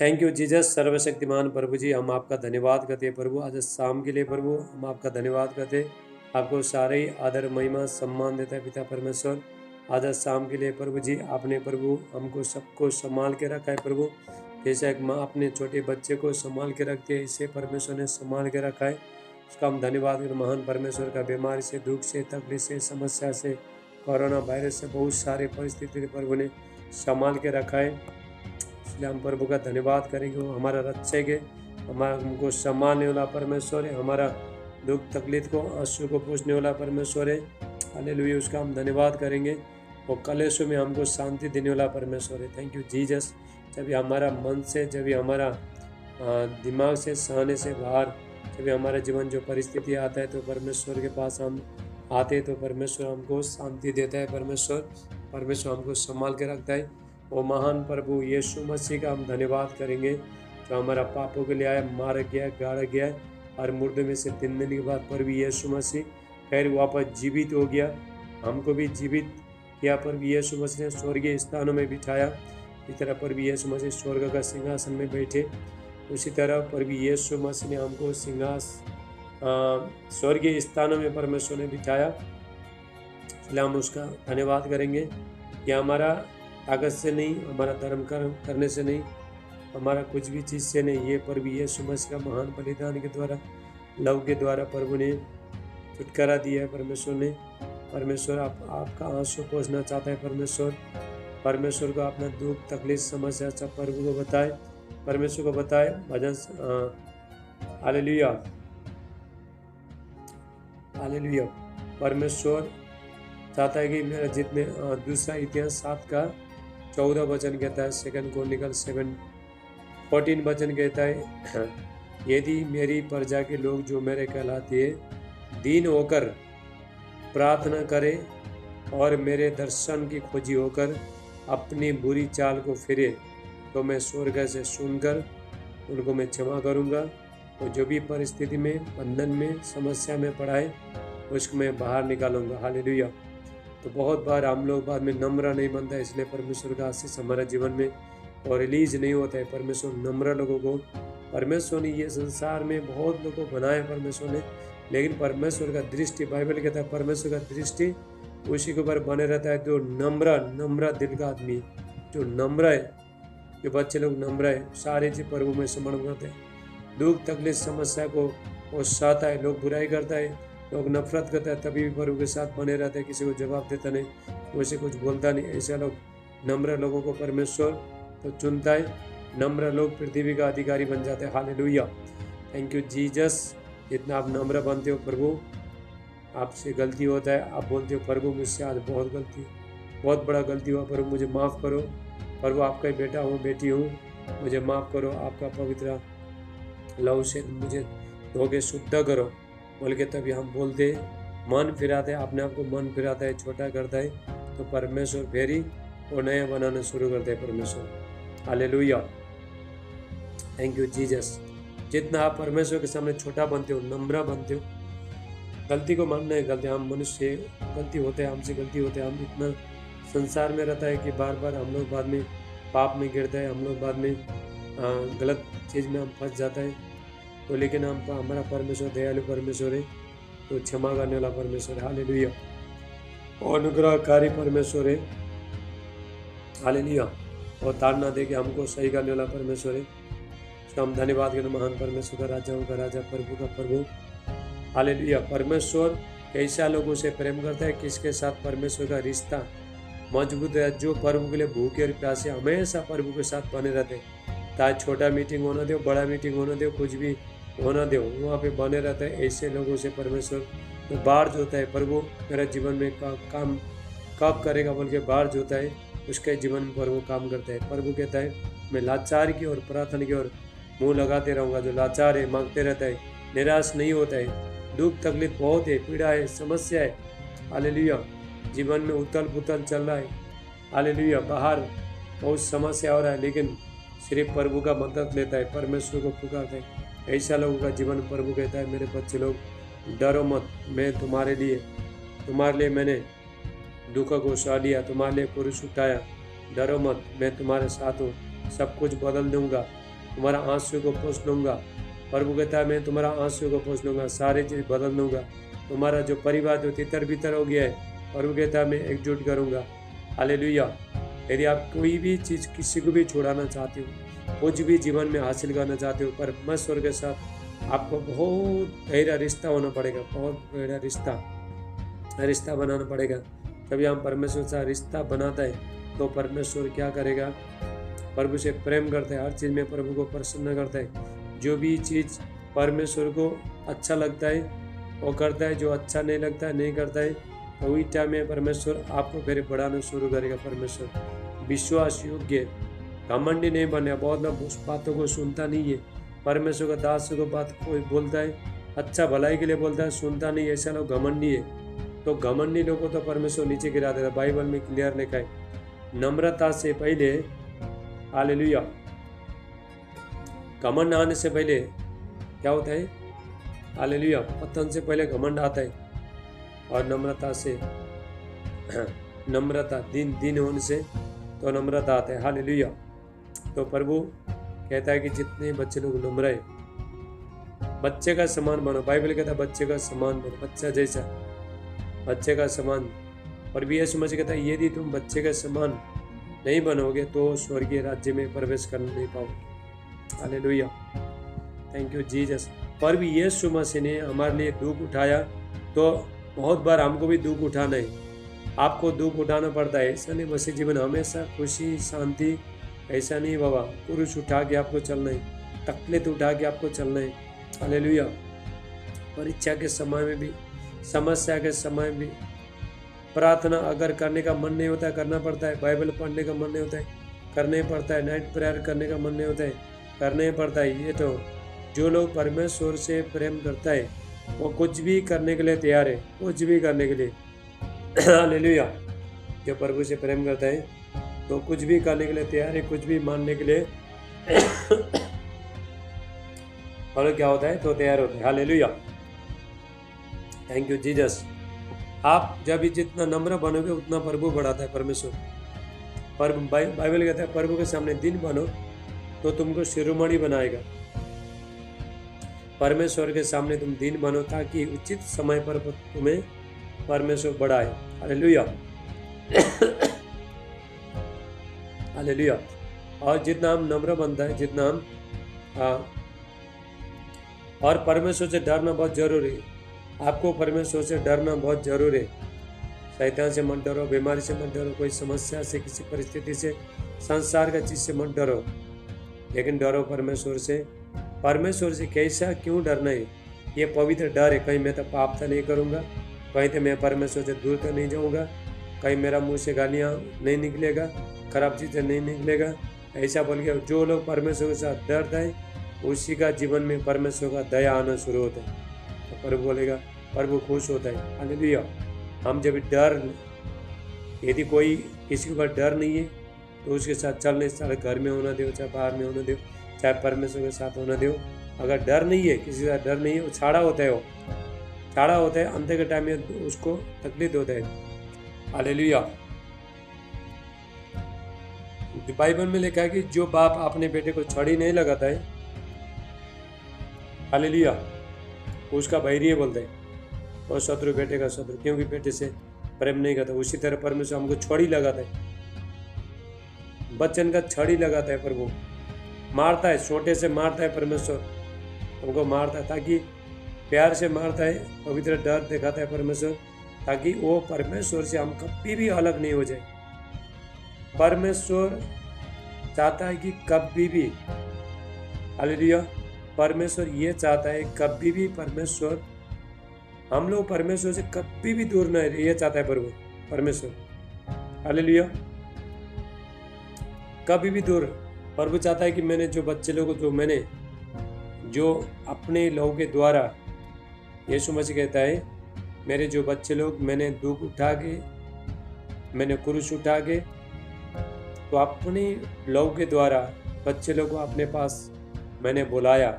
Thank you Jesus. सर्वशक्तिमान प्रभु जी, हम आपका धन्यवाद करते हैं प्रभु, आज शाम के लिए प्रभु हम आपका धन्यवाद करते हैं। आपको सारे ही आदर महिमा सम्मान देता है पिता परमेश्वर। आज शाम के लिए प्रभु जी आपने प्रभु हमको सबको संभाल के रखा है प्रभु। जैसा एक माँ अपने छोटे बच्चे को संभाल के रखती है, इससे परमेश्वर ने संभाल के रखा है। उसका हम धन्यवाद करें। महान परमेश्वर का बीमारी से, दुख से, तकलीफ से, समस्या से, कोरोना वायरस से, बहुत सारे परिस्थिति प्रभु ने संभाल के रखा है। इसलिए हम प्रभु का धन्यवाद करेंगे। वो हमारा रक्षक है, हमारा हमको संभालने वाला परमेश्वर है, हमारा दुख तकलीफ को आंसू को पूछने वाला परमेश्वर है। हालेलुया, उसका हम धन्यवाद करेंगे। वो कलेशों में हमको शांति देने वाला परमेश्वर है। Thank you Jesus. जब ये हमारा मन से, जब ये हमारा दिमाग से, सहने से बाहर, जब ये हमारा जीवन जो परिस्थिति आता है तो परमेश्वर के पास हम आते तो परमेश्वर हमको शांति देता है। परमेश्वर हमको संभाल के रखता है। वो महान प्रभु यीशु मसीह का हम धन्यवाद करेंगे, जो हमारा पापों के लिए आया, मारा गया, गाड़ा गया और मुर्दे में से 3 दिन के बाद प्रभु यीशु मसीह फिर वापस जीवित हो गया, हमको भी जीवित किया। प्रभु यीशु मसीह ने स्वर्गीय स्थानों में बिठाया। इस तरह प्रभु यीशु मसीह स्वर्ग का सिंहासन में बैठे, उसी तरह प्रभु यीशु मसीह ने हमको स्वर्गीय स्थानों में परमेश्वर ने बिठाया। इसलिए हम उसका धन्यवाद करेंगे। यह हमारा ताकत से नहीं, हमारा धर्म करने से नहीं, हमारा कुछ भी चीज़ से नहीं, ये प्रभु यीशु मसीह का महान बलिदान के द्वारा, लव के द्वारा प्रभु ने छुटकारा दिया है। परमेश्वर आपका आंसू पोंछना चाहता है। परमेश्वर को अपना दुख तकलीफ समस्या सब प्रभु को बताए, परमेश्वर को बताए। भजन हालेलुया हालेलुया। परमेश्वर चाहता है कि मेरा जितने दूसरा इतिहास 7 का 14 वचन कहता है, 2 क्रॉनिकल 7:14 वचन कहता है, यदि मेरी प्रजा के लोग जो मेरे कहलाते हैं दीन होकर प्रार्थना करे और मेरे दर्शन की खोजी होकर अपनी बुरी चाल को फिरे, तो मैं स्वर्ग से सुनकर उनको मैं क्षमा करूंगा। और जो भी परिस्थिति में, बंधन में, समस्या में पड़ा है, उसको मैं बाहर निकालूंगा। हालेलुया। तो बहुत बार हम लोग बाद में नम्र नहीं बनता है, इसलिए परमेश्वर का आशीष हमारे जीवन में और रिलीज नहीं होता है। परमेश्वर नम्र लोगों को, परमेश्वर ने ये संसार में बहुत लोगों को बनाया परमेश्वर ने, लेकिन परमेश्वर का दृष्टि, बाइबल कहता है परमेश्वर का दृष्टि उसी के ऊपर बने रहता है जो नम्र दिल का आदमी, जो नम्र है, जो बच्चे लोग नम्र है, सारे चीज प्रभु में समर्पण करते हैं। दुख तकलीफ समस्या को वो सहता है। लोग बुराई करता है, लोग नफरत करता है, तभी भी प्रभु के साथ बने रहते हैं, किसी को जवाब देता नहीं, वैसे कुछ बोलता नहीं। ऐसे लोग, नम्र लोगों को परमेश्वर तो चुनता है। नम्र लोग पृथ्वी का अधिकारी बन जाते हैं। हालेलुया। Thank you Jesus. जितना आप नम्र बनते हो प्रभु, आपसे गलती होता है, आप बोलते हो प्रभु मुझसे आज बहुत बड़ा गलती हुआ प्रभु, मुझे माफ़ करो। प्रभु आपका ही बेटा हूँ, बेटी हूँ, मुझे माफ़ करो। आपका पवित्र लहू से मुझे धोके शुद्ध करो बोल के तभी हम बोलते, मन फिराते हैं, अपने आप को मन फिराता है, छोटा करता है, तो परमेश्वर फेरी और नया बनाना शुरू करते हैं परमेश्वर। हालेलुया। Thank you Jesus. जितना आप परमेश्वर के सामने छोटा बनते हो, नम्र बनते हो, गलती को मानना है। गलती, हम मनुष्य गलती होते हैं, हमसे गलती होते हैं। हम इतना संसार में रहता है कि बार बार हम लोग बाद में पाप में गिरता है, हम लोग बाद में गलत चीज़ में हम फंस जाता है। तो लेकिन हमारा परमेश्वर दयालु परमेश्वर है, तो क्षमा करने वाला परमेश्वर है। हालेलुया। और अनुग्रहकारी परमेश्वर है। हालेलुया। और ताड़ना दे के हमको सही करने वाला परमेश्वर है। उसका हम धन्यवाद करें। महान परमेश्वर का, राजाओं का राजा, प्रभु का प्रभु। हालेलुया। परमेश्वर कैसा लोगों से प्रेम करता है, किसके साथ परमेश्वर का रिश्ता मजबूत है, जो प्रभु के लिए भूखे और प्यासे हमेशा प्रभु के साथ बने रहते हैं। चाहे छोटा मीटिंग होना दो, बड़ा मीटिंग होना दो, कुछ भी होना दो, वहाँ पे बने रहता है। ऐसे लोगों से परमेश्वर तो बाहर जोता है। प्रभु मेरा जीवन में काम कब करेगा बोल के बाहर जोता है, उसके जीवन में प्रभु काम करता है। प्रभु कहता है मैं लाचार की और प्रार्थना की ओर मुँह लगाते रहूँगा। जो लाचार है, मांगते रहता है, निराश नहीं होता है। दुख तकलीफ बहुत है, पीड़ा है, समस्या है। हालेलुया। जीवन में उथल पुथल चल रहा है। हालेलुया। बाहर बहुत समस्या हो रहा है, लेकिन सिर्फ प्रभु का मदद लेता है, परमेश्वर को पुकारता है। ऐसा लोगों का जीवन प्रभु कहता है मेरे बच्चे लोग, डरो मत, मैं तुम्हारे लिए मैंने दुख को सह लिया, तुम्हारे लिए क्रूस उठाया। डरो मत, मैं तुम्हारे साथ हूँ, सब कुछ बदल दूंगा। तुम्हारा आंसू को पोंछ लूँगा। प्रभु कहता है मैं तुम्हारा आंसू को पोंछ लूँगा, सारी चीज़ बदल दूँगा। तुम्हारा जो परिवार जो तितर बितर हो गया है, प्रभु कहता है मैं एकजुट करूँगा। हालेलुया। यदि आप कोई भी चीज़ किसी को भी छुड़ाना चाहते हो, कुछ भी जीवन में हासिल करना चाहते हो, परमेश्वर के साथ आपको बहुत गहरा रिश्ता होना पड़ेगा, बहुत गहरा रिश्ता बनाना पड़ेगा। जब हम परमेश्वर से रिश्ता बनाता है तो परमेश्वर क्या करेगा, प्रभु से प्रेम करता है, हर चीज़ में प्रभु को प्रसन्न करता है। जो भी चीज़ परमेश्वर को अच्छा लगता है वो करता है, जो अच्छा नहीं लगता है नहीं करता है। तो वही टाइम में परमेश्वर आपको फिर बढ़ाना शुरू करेगा। परमेश्वर विश्वास योग्य, घमंडी नहीं बने। बहुत लोग उस बातों को सुनता नहीं है। परमेश्वर का दास को बात कोई बोलता है, अच्छा भलाई के लिए बोलता है, सुनता नहीं, ऐसा लोग घमंडी है। तो घमंडी लोगों को तो परमेश्वर नीचे गिरा देता। बाइबल में क्लियर लिखा है, नम्रता से पहले, हालेलुया, घमंड आने से पहले क्या होता है, हालेलुया, पतन से पहले घमंड आता है, और नम्रता से नम्रता दिन होने से तो नम्रता आता है। हालेलुया। तो प्रभु कहता है कि जितने बच्चे लोग नम्र है, बच्चे का समान बनो। बाइबल कहता है बच्चे का समान बनो, बच्चा जैसा, बच्चे का समान। और भी यह समझ कहता है यदि तुम बच्चे का समान नहीं बनोगे तो स्वर्गीय राज्य में प्रवेश कर नहीं पाओगे। Hallelujah, thank you Jesus. पर भी यीशु मसीह ने हमारे लिए दुख उठाया, तो बहुत बार हमको भी दुख उठाना है। आपको दुख उठाना पड़ता है, ऐसा नहीं मसीह जीवन हमेशा खुशी शांति, ऐसा नहीं बाबा। पुरुष उठा के आपको चलना है, तकलीफ उठा के आपको चलना है। हालेलुया। परीक्षा के समय में भी, समस्या के समय में भी, प्रार्थना अगर करने का मन नहीं होता है करना पड़ता है, बाइबल पढ़ने का मन नहीं होता है करना ही पड़ता है, नाइट प्रेयर करने का मन नहीं होता है करना ही पड़ता है। ये तो जो लोग परमेश्वर से प्रेम करता है वो कुछ भी करने के लिए तैयार है, कुछ भी करने के लिए। हालेलुया। जो प्रभु से प्रेम करता है तो कुछ भी करने के लिए तैयार है, कुछ भी मानने के लिए और क्या होता है तो तैयार होता है। Hallelujah, thank you Jesus. आप जब भी जितना नम्र बनोगे उतना प्रभु बढ़ाता है परमेश्वर। पर बाइबल कहता है प्रभु के सामने दिन बनो तो तुमको शिरोमणि बनाएगा। परमेश्वर के सामने तुम दिन बनो ताकि उचित समय पर तुम्हें परमेश्वर बढ़ाए। Hallelujah, hallelujah. और जितना हम नम्र बनता है, जितना हम और परमेश्वर से डरना बहुत जरूरी है। आपको परमेश्वर से डरना बहुत जरूरी है। शैतान से मत डरो, बीमारी से मत डरो, कोई समस्या से, किसी परिस्थिति से, संसार का चीज से मत डरो, लेकिन डरो परमेश्वर से। परमेश्वर से कैसा क्यों डरना है? ये पवित्र डर है। कहीं मैं तो पाप तो नहीं करूँगा, कहीं तो मैं परमेश्वर से दूर तो नहीं जाऊँगा, कहीं मेरा मुंह से गालियाँ नहीं निकलेगा, खराब चीज़ें नहीं निकलेगा, ऐसा बोल के जो लोग परमेश्वर के साथ डरता है उसी का जीवन में परमेश्वर का दया आना शुरू होता है। तो प्रभु बोलेगा, प्रभु खुश होता है। हालेलुया। हम जब डर, यदि कोई किसी के ऊपर डर नहीं है तो उसके साथ चल नहीं, चाहे घर में होना दो, चाहे बाहर में होना दो, चाहे परमेश्वर के साथ होना दो। अगर डर नहीं है, किसी का डर नहीं है, वो छाड़ा होता है, वो छाड़ा होता है, अंत के टाइम में उसको तकलीफ होता है। हालेलुया। बाइबल में लिखा है कि जो बाप अपने बेटे को छड़ी नहीं लगाता है, हालेलुया, उसका बैरी बोलते हैं, और शत्रु बेटे का शत्रु, क्योंकि बेटे से प्रेम नहीं करता। उसी तरह परमेश्वर हमको छड़ी लगाता है, बच्चन का छड़ी लगाता है, प्रभु मारता है, छोटे से मारता है, परमेश्वर हमको मारता है, ताकि प्यार से मारता है, पवित्र डर दिखाता है परमेश्वर, ताकि वो परमेश्वर से हम कभी भी अलग नहीं हो जाए। परमेश्वर चाहता है कि कभी भी, हालेलुया, परमेश्वर ये चाहता है कभी भी परमेश्वर, हम लोग परमेश्वर से कभी भी दूर न रहे, ये चाहता है प्रभु परमेश्वर। हालेलुया, कभी भी दूर। प्रभु चाहता है कि मैंने जो बच्चे लोग जो अपने लोगों के द्वारा, यीशु मसीह कहता है मेरे जो बच्चे लोग मैंने दुख उठा के, मैंने क्रूस उठा के, तो अपने लोगों के द्वारा बच्चे लोग को अपने पास मैंने बुलाया।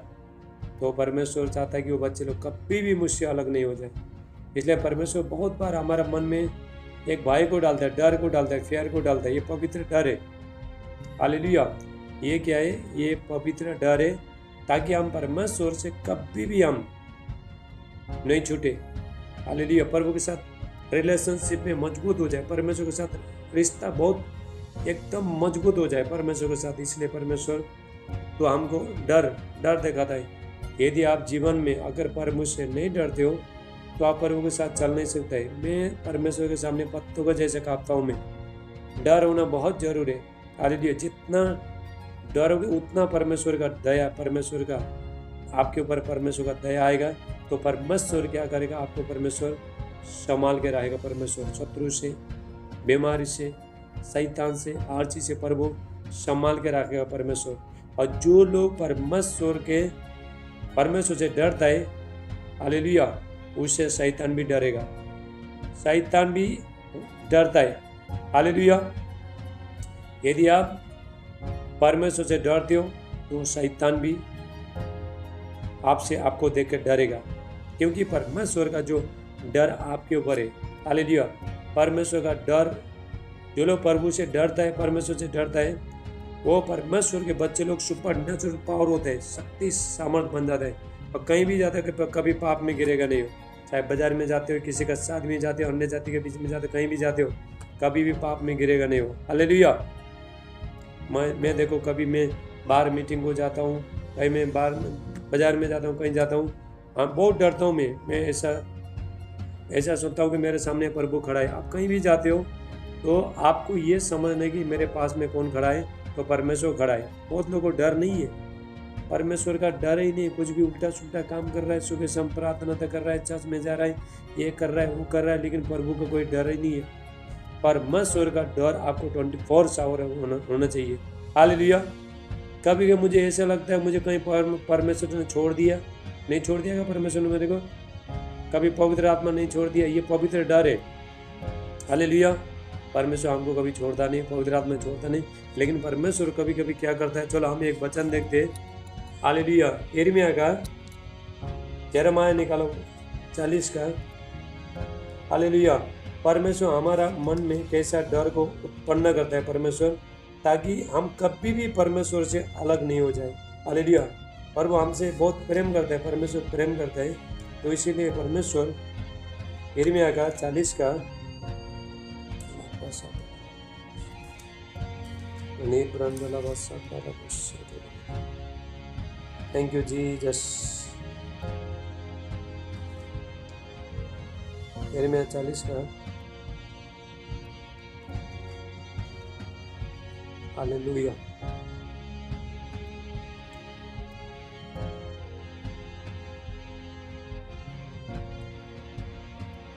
तो परमेश्वर चाहता है कि वो बच्चे लोग कभी भी मुझसे अलग नहीं हो जाए। इसलिए परमेश्वर बहुत बार हमारा मन में एक भय को डालता है, डर को डालता है, फेयर को डालता है। ये पवित्र डर है। हालेलुया। ये क्या है? ये पवित्र डर है, ताकि हम परमेश्वर से कभी भी हम नहीं छूटे। हालेलुया। प्रभु के साथ रिलेशनशिप में मजबूत हो जाए, परमेश्वर के साथ रिश्ता बहुत एकदम मजबूत हो जाए परमेश्वर के साथ। इसलिए परमेश्वर तो हमको डर दिखाता है। यदि आप जीवन में अगर प्रभु से नहीं डरते हो तो आप प्रभु के साथ चल नहीं सकते। मैं परमेश्वर के सामने पत्तों का जैसे कांपता हूँ। मैं डर होना बहुत जरूरी है। हालेलुया। जितना डरोगे उतना परमेश्वर का दया, परमेश्वर का आपके ऊपर परमेश्वर का दया आएगा। तो परमेश्वर क्या करेगा? आपको परमेश्वर संभाल के रहेगा। परमेश्वर शत्रु से, बीमारी से, शैतान से, हर चीज से प्रभु संभाल के रखेगा परमेश्वर। और जो लोग परमेश्वर से डरता है, हालेलुया, उससे शैतान भी डरेगा। शैतान भी डरता है। हालेलुया। यदि आप परमेश्वर से डरते हो तो शैतान भी आपको देख कर डरेगा, क्योंकि परमेश्वर का जो डर आपके ऊपर है। हालेलुया। परमेश्वर का डर, जो लोग प्रभु से डरता है, परमेश्वर से डरता है, वो परमेश्वर के बच्चे लोग सुपर नेचुरल पावर होते हैं, शक्ति सामर्थ बन जाता है। और कहीं भी जाता है कभी पाप में गिरेगा नहीं हो। चाहे बाजार में जाते हो, किसी का साथ में जाते हो, अन्य जाति के बीच में जाते हो, कहीं भी जाते हो, कभी भी पाप में गिरेगा नहीं हो। हालेलुया। मैं देखो, कभी मैं बाहर मीटिंग को जाता हूँ, कहीं मैं बाहर बाजार में जाता हूँ, कहीं जाता हूँ, हाँ बहुत डरता हूँ मैं ऐसा सोचता हूँ कि मेरे सामने प्रभु खड़ा है। आप कहीं भी जाते हो तो आपको ये समझना कि मेरे पास में कौन खड़ा है? तो परमेश्वर खड़ा है। बहुत लोगों को डर नहीं है, परमेश्वर का डर ही नहीं। कुछ भी उल्टा सुल्टा काम कर रहा है, सुबह शाम प्रार्थना तो कर रहा है, चर्च में जा रहा है, ये कर रहा है, वो कर रहा है, लेकिन प्रभु को कोई डर ही नहीं है। परमेश्वर का डर आपको 24 आवर होना चाहिए। हालेलुया। कभी कभी मुझे ऐसा लगता है मुझे कहीं परमेश्वर ने छोड़ दिया, नहीं छोड़ दिया परमेश्वर ने मेरे को, कभी पवित्र आत्मा नहीं छोड़ दिया। ये पवित्र डर है। हालेलुया। परमेश्वर हमको कभी छोड़ता नहीं, पवित्र आत्मा छोड़ता नहीं, लेकिन परमेश्वर कभी कभी क्या करता है। चलो हम एक वचन देखते हैं। हालेलुया। यिर्मयाह का, यिर्मयाह निकालो 40 का। हालेलुया। परमेश्वर हमारा मन में कैसा डर को उत्पन्न करता है परमेश्वर, ताकि हम कभी भी परमेश्वर से अलग नहीं हो जाए। हालेलुया। और वो हमसे बहुत प्रेम करता है, परमेश्वर प्रेम करता है। तो इसीलिए परमेश्वर यिर्मयाह का 40 का थैंक यू जीसस। यिर्मयाह 40 का, hallelujah.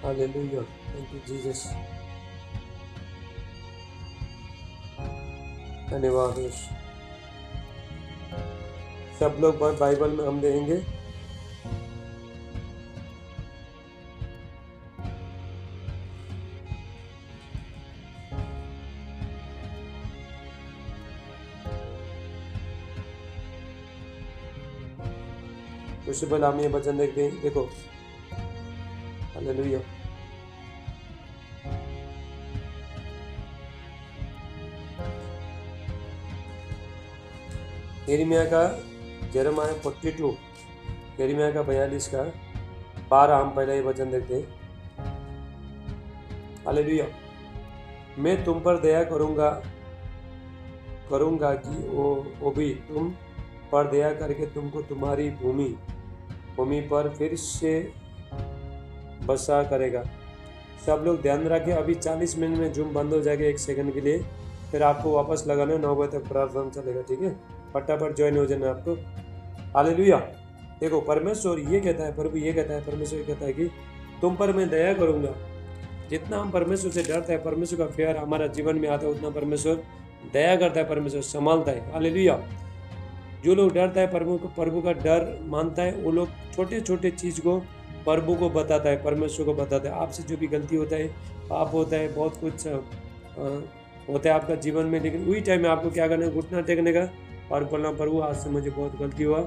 Hallelujah. Thank you Jesus. धन्यवाद। सब लोग बाइबल में हम देखेंगे। उससे पहले हम ये वचन देखते हैं। देखो, हालेलुया। यिर्मयाह का, यिर्मयाह 42, यिर्मयाह का 42 का 12 हम पहले ये वचन देखते हैं। हालेलुया। मैं तुम पर दया करूंगा कि वो भी तुम पर दया करके तुमको तुम्हारी भूमि पर फिर से बसा करेगा। सब लोग ध्यान रखें। अभी 40 मिनट में जूम बंद हो जाएगा 1 सेकंड के लिए, फिर आपको वापस लगाना है। 9 बजे तक प्रार्थना चलेगा, ठीक है? फटाफट ज्वाइन हो जाना आपको। हालेलुया। देखो, परमेश्वर ये कहता है, प्रभु ये कहता है, परमेश्वर कहता है कि तुम पर मैं दया करूंगा। जितना हम परमेश्वर से डरते हैं, परमेश्वर का प्यार हमारा जीवन में आता है, उतना परमेश्वर दया करता है, परमेश्वर संभालता है। हालेलुया। जो लोग डरता है, प्रभु का डर मानता है, वो लोग छोटे छोटे चीज को प्रभु को बताता है, परमेश्वर को बताता है। आपसे जो भी गलती होता है, पाप होता है, बहुत कुछ होता है आपका जीवन में, लेकिन वही टाइम में आपको क्या करना है? घुटना टेकने का और बोलना, प्रभु आज से मुझे बहुत गलती हुआ,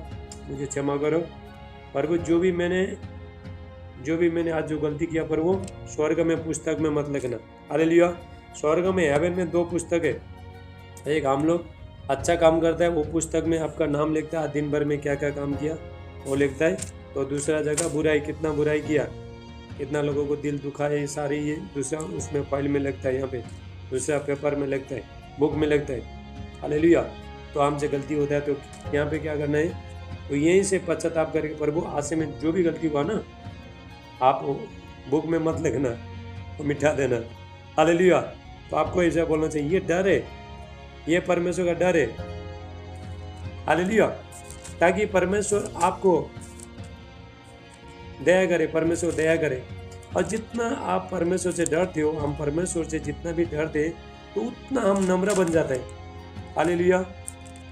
मुझे क्षमा करो। प्रभु जो भी मैंने आज जो गलती किया, प्रभु स्वर्ग में पुस्तक में मत लिखना। हालेलुया। स्वर्ग में, हेवन में 2 पुस्तक है। एक हम लोग, अच्छा काम करता है वो पुस्तक में आपका नाम लिखता है, दिन भर में क्या क्या काम किया वो लिखता है। तो दूसरा जगह बुराई, कितना बुराई किया, कितना लोगों को दिल दुखा है, ये सारी ये दूसरा उसमें फाइल में लगता है, यहाँ पे दूसरा पेपर में लगता है, बुक में लगता है। हालेलुया। तो हमसे गलती होता है तो यहाँ पे क्या करना है, तो यहीं से पश्चाताप करके प्रभु आज से में जो भी गलती हुआ ना, आप बुक में मत लिखना, तो मिटा देना। हालेलुया। तो आपको ऐसा बोलना चाहिए, ये डर है, ये परमेश्वर का डर है। हालेलुया। ताकि परमेश्वर आपको दया करे, परमेश्वर दया करे। और जितना आप परमेश्वर से डरते हो, हम परमेश्वर से जितना भी डरते हैं तो उतना हम नम्र बन जाते हैं। हालेलुया।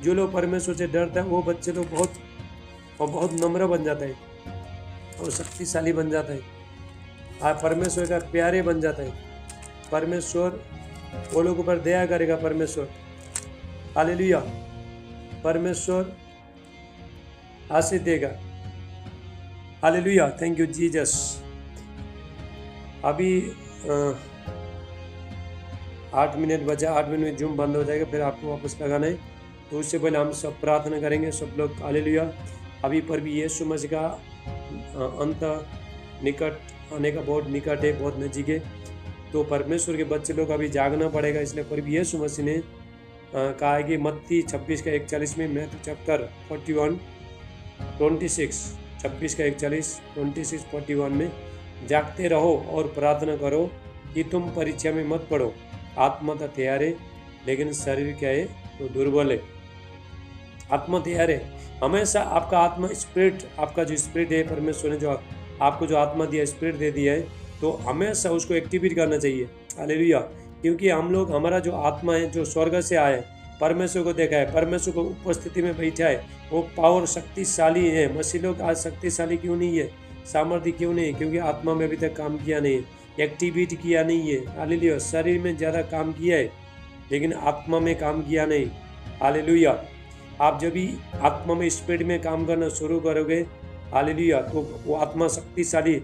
जो लोग परमेश्वर से डरता है वो बच्चे लोग बहुत नम्र बन जाता है और शक्तिशाली बन जाता है, आप परमेश्वर का प्यारे बन जाता है। परमेश्वर वो लोगों पर दया करेगा, परमेश्वर। हालेलुया। परमेश्वर आशीष देगा। हालेलुया। Thank you Jesus. अभी 8 मिनट बचा, 8 मिनट में जूम बंद हो जाएगा, फिर आपको वापस लगाना है। तो उससे पहले हम सब प्रार्थना करेंगे, सब लोग। हालेलुया। अभी पर भी यीशु मसीह का अंत निकट आने का बहुत निकट है, बहुत नजीक है। तो परमेश्वर के बच्चे लोग अभी जागना पड़ेगा। इसलिए पर भी यीशु मसीह ने कहा है कि मत्ती 26 का 41 में, मैथ्यू चैप्टर 26 का 41, 26, 41 में, जागते रहो और प्रार्थना करो कि तुम परीक्षा में मत पड़ो। आत्मा तो तैयार है लेकिन शरीर क्या है, तो दुर्बल है। आत्मा तैयार है हमेशा। आपका आत्मा स्पिरिट, आपका जो स्पिरिट है, परमेश्वर ने जो आपको जो आत्मा दिया, स्पिरिट दे दिया है, तो हमेशा उसको एक्टिवेट करना चाहिए। हालेलुया। क्योंकि हम लोग, हमारा जो आत्मा है जो स्वर्ग से आया है, परमेश्वर को देखा है, परमेश्वर को उपस्थिति में बैठा है, वो पावर शक्तिशाली है। मसीह लोग आज शक्तिशाली क्यों नहीं है, सामर्थ्य क्यों नहीं? क्योंकि आत्मा में अभी तक काम किया नहीं है, एक्टिविटी किया नहीं है। हालेलुया। शरीर में ज़्यादा काम किया है लेकिन आत्मा में काम किया नहीं। हालेलुया। आप जब भी आत्मा में, स्पिरिट में काम करना शुरू करोगे, हालेलुया, तो वो आत्मा शक्तिशाली,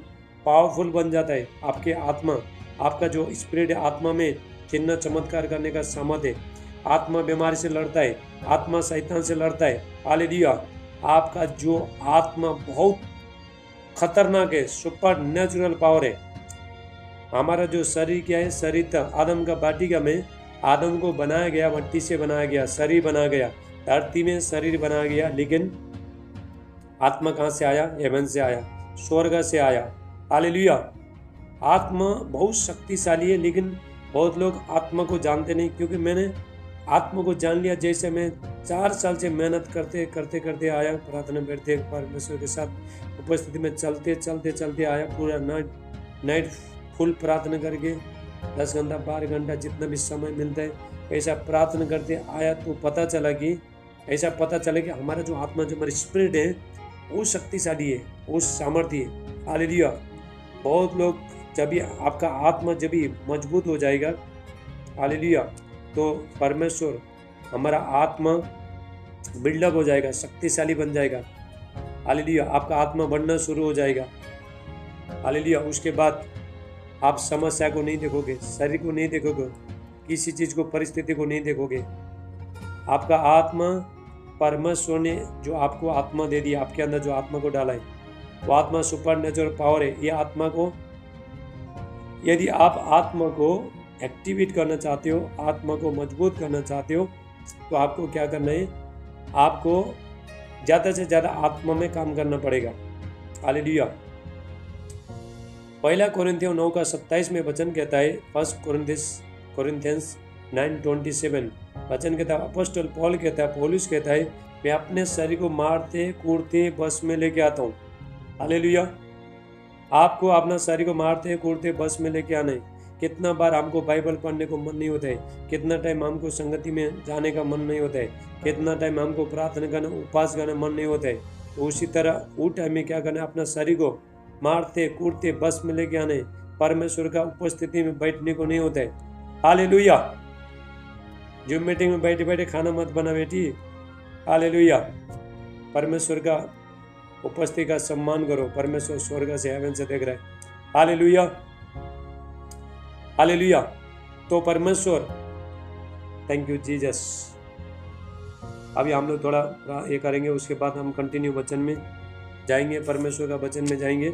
पावरफुल बन जाता है। आपके आत्मा, आपका जो स्पिरिट है, आत्मा में चिन्ह चमत्कार करने का सामर्थ्य है। आत्मा बीमारी से लड़ता है, आत्मा शैतान से लड़ता है। हालेलुया। आपका जो आत्मा बहुत खतरनाक है, सुपर नेचुरल पावर है। हमारा जो शरीर क्या है, शरीर था आदम का वाटिका में, आदम को बनाया गया, मट्टी से बनाया गया, शरीर बना गया, धरती में शरीर बनाया गया, लेकिन आत्मा कहाँ से आया? हेवन से आया, स्वर्ग से आया। हालेलुया। आत्मा बहुत शक्तिशाली है लेकिन बहुत लोग आत्मा को जानते नहीं। क्योंकि मैंने आत्मा को जान लिया, जैसे मैं 4 साल से मेहनत करते आया, प्रार्थना करते, परमेश्वर के साथ उपस्थिति में चलते आया, पूरा नाइट फुल प्रार्थना करके 10 घंटा 12 घंटा जितना भी समय मिलता है ऐसा प्रार्थना करते आया। तो पता चला कि हमारा जो आत्मा, जो हमारी स्पिरिट है, वो शक्तिशाली है, वो सामर्थ्य है। हालेलुया। बहुत लोग, जब भी आपका आत्मा जब भी मजबूत हो जाएगा, हालेलुया, तो परमेश्वर, हमारा आत्मा बिल्डअप हो जाएगा, शक्तिशाली बन जाएगा। हालेलुया। आपका आत्मा बढ़ना शुरू हो जाएगा। हालेलुया। उसके बाद आप समस्या को नहीं देखोगे, शरीर को नहीं देखोगे, किसी चीज को, परिस्थिति को नहीं देखोगे। आपका आत्मा, परमेश्वर ने जो आपको आत्मा दे दी, आपके अंदर जो आत्मा को डाला है, वो आत्मा सुपर नेचुरल पावर है। ये आत्मा को, यदि आप आत्मा को एक्टिवेट करना चाहते हो, आत्मा को मजबूत करना चाहते हो, तो आपको क्या करना है? आपको ज़्यादा से ज़्यादा आत्मा में काम करना पड़ेगा। हालेलुया। 1 कोरिन्थियों 9 का 27 में वचन कहता है, 1 कोरिन्थियंस 9:27 वचन कहता है, अपोस्टल पौलुस कहता है, मैं अपने शरीर को मारते कूटते बस में लेके आता हूँ। हालेलुया। आपको अपना शरीर को मारते कूटते बस में लेके आना है। कितना बार हमको बाइबल पढ़ने को मन नहीं होता है, कितना टाइम हमको संगति में जाने का मन नहीं होता है, कितना टाइम हमको प्रार्थना करना, उपवास करना मन नहीं होता है। तो उसी तरह वो टाइम में क्या करना है? अपना शरीर को मारते कूटते बस में लेके आने, परमेश्वर का उपस्थिति में बैठने को नहीं होता है। हालेलुया। जो मीटिंग में बैठे बैठे खाना मत बना बेटी। हालेलुया। परमेश्वर का उपस्थिति का सम्मान करो। परमेश्वर स्वर्ग से, हेवन से देख रहा है। हालेलुया। हालेलुया। तो परमेश्वर, थैंक यू जीसस। अभी हम लोग थोड़ा ये करेंगे, उसके बाद हम कंटिन्यू वचन में जाएंगे, परमेश्वर का वचन में जाएंगे।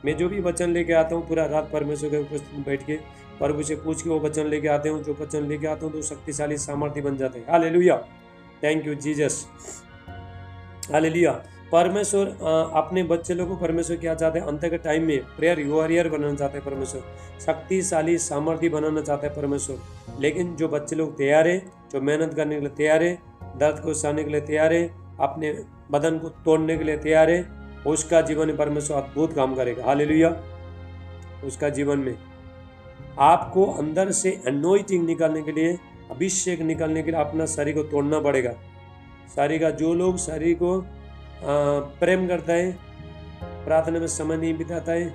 मैं जो भी वचन लेके आता हूँ पूरा रात परमेश्वर के उपस्थिति में बैठ के प्रभु से पूछ के वो वचन लेके आते हूँ। जो वचन लेके आता हूँ तो शक्तिशाली सामर्थ्य बन जाते हैं। Hallelujah, thank you Jesus, hallelujah. परमेश्वर अपने बच्चे लोगों को परमेश्वर क्या चाहते हैं, अंत के टाइम में प्रेयर वॉरियर बनाना चाहते हैं परमेश्वर, शक्तिशाली सामर्थ्य बनाना चाहते हैं परमेश्वर। लेकिन जो बच्चे लोग तैयार है, जो मेहनत करने के लिए तैयार है, दर्द को सहने के लिए तैयार है, अपने बदन को तोड़ने के लिए तैयार है, उसका जीवन में परमेश्वर अद्भुत काम करेगा। हालेलुया। उसका जीवन में आपको अंदर से अनॉइंटिंग निकालने के लिए, अभिषेक निकालने के लिए अपना शरीर को तोड़ना पड़ेगा। शरीर का जो लोग शरीर को प्रेम करता है, प्रार्थना में समय नहीं बिताता है,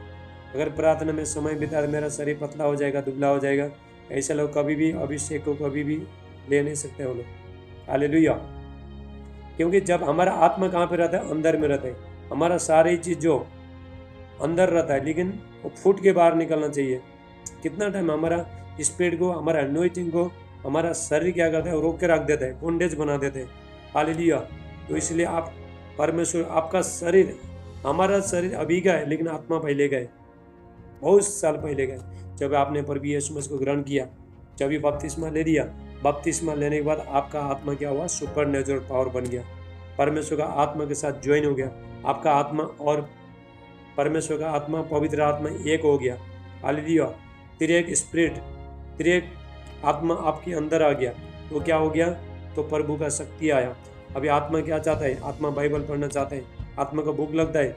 अगर प्रार्थना में समय बिता मेरा शरीर पतला हो जाएगा, दुबला हो जाएगा, ऐसे लोग कभी भी अभिषेक को कभी भी ले नहीं सकते वो लोग। हालेलुया। क्योंकि जब हमारा आत्मा कहाँ पे रहता है, अंदर में रहता है। हमारा सारी चीज़ जो अंदर रहता है, लेकिन वो फूट के बाहर निकलना चाहिए। कितना टाइम हमारा स्पिरिट को, हमारा अनॉइंटिंग को हमारा शरीर क्या करता है, रोक के रख देता है, बॉन्डेज बना देते हैं। हालेलुया। तो इसलिए आप परमेश्वर, आपका शरीर, हमारा शरीर अभी का है, लेकिन आत्मा पहले का है, बहुत साल पहले का है। जब आपने प्रभु यीशु मसीह को ग्रहण किया, जब ये बपतिस्मा ले लिया, बपतिस्मा लेने के बाद आपका आत्मा क्या हुआ, सुपर नेचुरल पावर बन गया, परमेश्वर का आत्मा के साथ ज्वाइन हो गया। आपका आत्मा और परमेश्वर का आत्मा, पवित्र आत्मा एक हो गया। हालेलुया। त्रिएक स्पिरिट, त्रिएक आत्मा आपके अंदर आ गया। तो क्या हो गया, तो प्रभु का शक्ति आया। अभी आत्मा क्या चाहता है, आत्मा बाइबल पढ़ना चाहता है, आत्मा को भूख लगता है।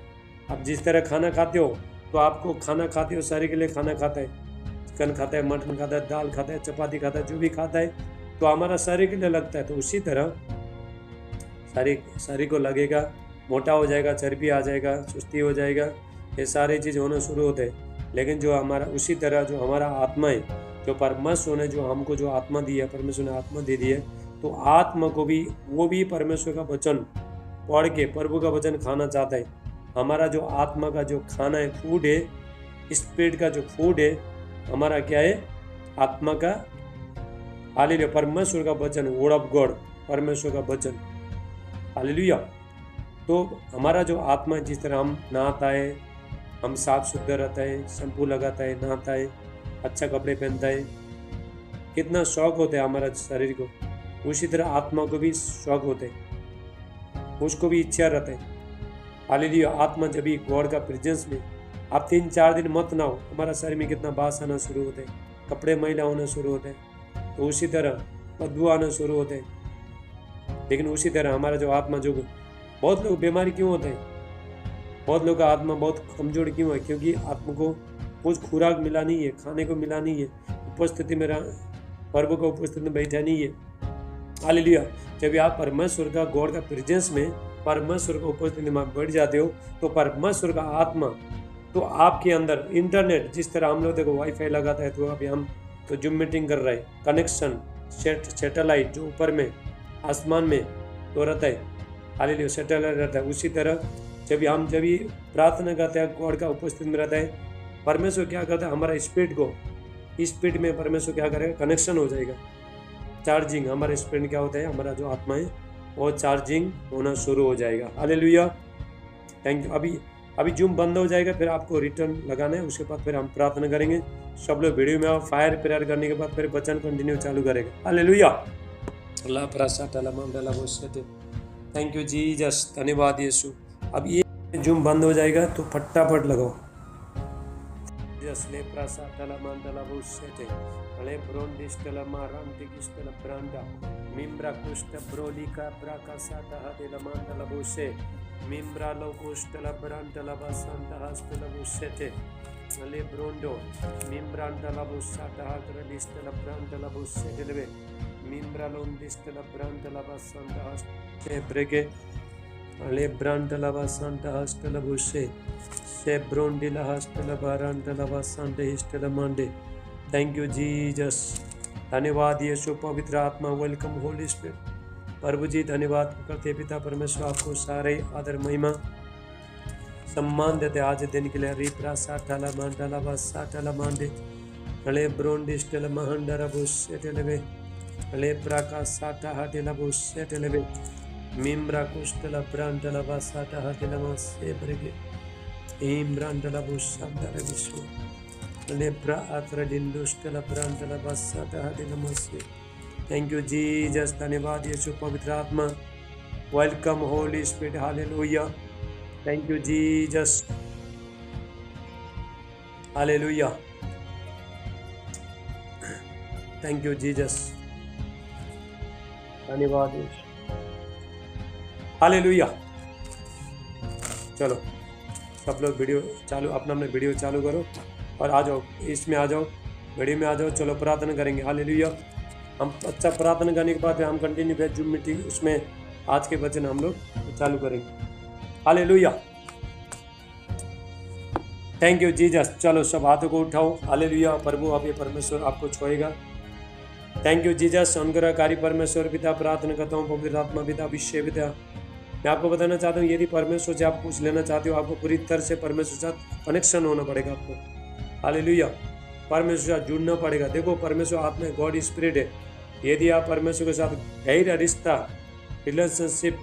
अब जिस तरह खाना खाते हो, तो आपको खाना खाते हो, शरीर के लिए खाना खाता है, चिकन खाता है, मटन खाता है, दाल खाता है, चपाती खाता है, जो भी खाता है तो हमारा शरीर के लिए लगता है। तो उसी तरह शरीर को लगेगा, मोटा हो जाएगा, चर्बी आ जाएगा, सुस्ती हो जाएगा, ये सारी चीज़ होना शुरू होते हैं। लेकिन जो हमारा, उसी तरह जो हमारा आत्मा है, जो परमेश्वर ने जो हमको जो आत्मा दी है, परमेश्वर ने आत्मा दे दी है, तो आत्मा को भी, वो भी परमेश्वर का वचन पढ़ के प्रभु का वचन खाना चाहता है। हमारा जो आत्मा का जो खाना है, फूड है, स्पिरिट का जो फूड है, हमारा क्या है, आत्मा का, हालेलुया, परमेश्वर का वचन, वर्ड ऑफ गॉड, परमेश्वर का वचन। हालेलुया। तो हमारा जो आत्मा, जिस तरह हम नहाता है, हम साफ सुथरा रहता है, शैम्पू लगाता है, नहाता है, अच्छा कपड़े पहनता है, कितना शौक होता है हमारा शरीर को, उसी तरह आत्मा को भी शौक होता है, उसको भी इच्छा रहता है। हालेलुया। आत्मा जब भी गॉड का प्रेजेंस में, आप 3-4 दिन मत ना हो, हमारा शरीर में कितना बास आना शुरू होता है, कपड़े मैला होना शुरू होते हैं, तो उसी तरह बदबू आना शुरू होते हैं। लेकिन उसी तरह हमारा जो आत्मा, जो बहुत लोग बीमारी क्यों होते हैं, बहुत लोग का आत्मा बहुत कमजोर क्यों है, क्योंकि आत्मा को कुछ खुराक मिला नहीं है, खाने को मिला नहीं है, उपस्थिति में प्रभु का उपस्थिति में बैठा नहीं है। हालेलुया। जब आप परमेश्वर का, गॉड का प्रेजेंस में, परमेश्वर का उपस्थिति में बैठ जाते हो, तो परमेश्वर का आत्मा तो आपके अंदर, इंटरनेट जिस तरह हम लोग देखो वाईफाई लगाता है, तो अभी हम तो जूम मीटिंग कर रहे हैं, कनेक्शन सैटेलाइट जो ऊपर में आसमान में तो रहता है, हालेलुया, सैटेलाइट रहता है। उसी तरह जब भी प्रार्थना करते हैं, गॉड का उपस्थिति में रहता है, परमेश्वर क्या करता है, हमारा स्पिरिट को, स्पिरिट में परमेश्वर क्या करेगा, कनेक्शन हो जाएगा, चार्जिंग, हमारा स्पिरिट क्या होता है, हमारा जो आत्मा है वो चार्जिंग होना शुरू हो जाएगा। Hallelujah, thank you. अभी जूम बंद हो जाएगा, फिर आपको रिटर्न लगाना है, उसके बाद फिर हम प्रार्थना करेंगे। सब लोग वीडियो में आओ, फायर प्रेयर करने के बाद फिर वचन कंटिन्यू चालू करेगा। Hallelujah. Allah Prasad thank you Jesus, धन्यवाद यीशु। अब ये जूम बंद हो जाएगा तो फटाफट लगाओ। ले प्रसाद मंडला बुसेटे ले ब्रोंडिस्टला मारांटिकिस्टला ब्रांडा मिम्ब्रा कुष्ट ब्रोलिका ब्राकासाटा हदेला मंडला बुसे मिम्ब्रा लोकुष्टला ब्रांडला बसंता हस्तला बुसेटे ले ब्रोंडो मिम्ब्रांडला बुसाटा हग्रलिस्टला ब्रांडला बुसेटे लेवे मिम्ब्रा लोंडिस्टला ब्रांडला बसंता हस्ते ब्रेके ले ब्रांडला बसंता हस्तला बुसे से ब्रोंडिला हस्तला बारांडला बसंता हिस्टला मंडे। थैंक यू जीसस, धन्यवाद यीशु, पवित्र आत्मा, वेलकम होली स्पिरिट। प्रभु जी धन्यवाद करते पिता परमेश्वर, आपको सारे आदर महिमा सम्मान देते आज दिन के लिए। रिप्रा साठाला मांडाला बस साठाला मांडे हले ब्रोंडिस्टला महंडरा बुसेटेलेवे Lepra kasata hatela busetelebe. Mimbra kustela brandala basata hatela masebrege. Imbrandala busandala bisu. Lepra atradindustela brandala basata hatela mase. Thank you, Jesus. धन्यवाद यीशु पवित्र आत्मा. Welcome, Holy Spirit. Hallelujah. Thank you, Jesus. Hallelujah. Thank you, Jesus. धन्यवाद यीशु. Hallelujah. चलो सब लोग video चालू, अपना video चालू करो और आ जाओ, इसमें आ जाओ, वीडियो में आ जाओ. चलो प्रार्थना करेंगे. हालेलुया. हम अच्छा प्रार्थना करने के बाद हम कंटिन्यू फिर जूम मीटिंग उसमें आज के वचन हम लोग चालू करेंगे. हालेलुया. Thank you Jesus. चलो सब हाथों को उठाओ. हालेलुया. प्रभु आप ये परमेश्वर आपको छुएगा. Thank you Jesus. अनुग्रहकारी परमेश्वर पिता, प्रार्थना करता हूँ पवित्र आत्मा पिता, अभिषेक पिता. मैं आपको बताना चाहता हूँ, यदि परमेश्वर से आप कुछ लेना चाहते हो, आपको पूरी तरह से परमेश्वर के साथ कनेक्शन होना पड़ेगा आपको. हालेलुया. परमेश्वर से जुड़ना पड़ेगा. देखो परमेश्वर आत्मा है, गॉड स्पिरिट है. यदि आप परमेश्वर के साथ गहरा रिश्ता, रिलेशनशिप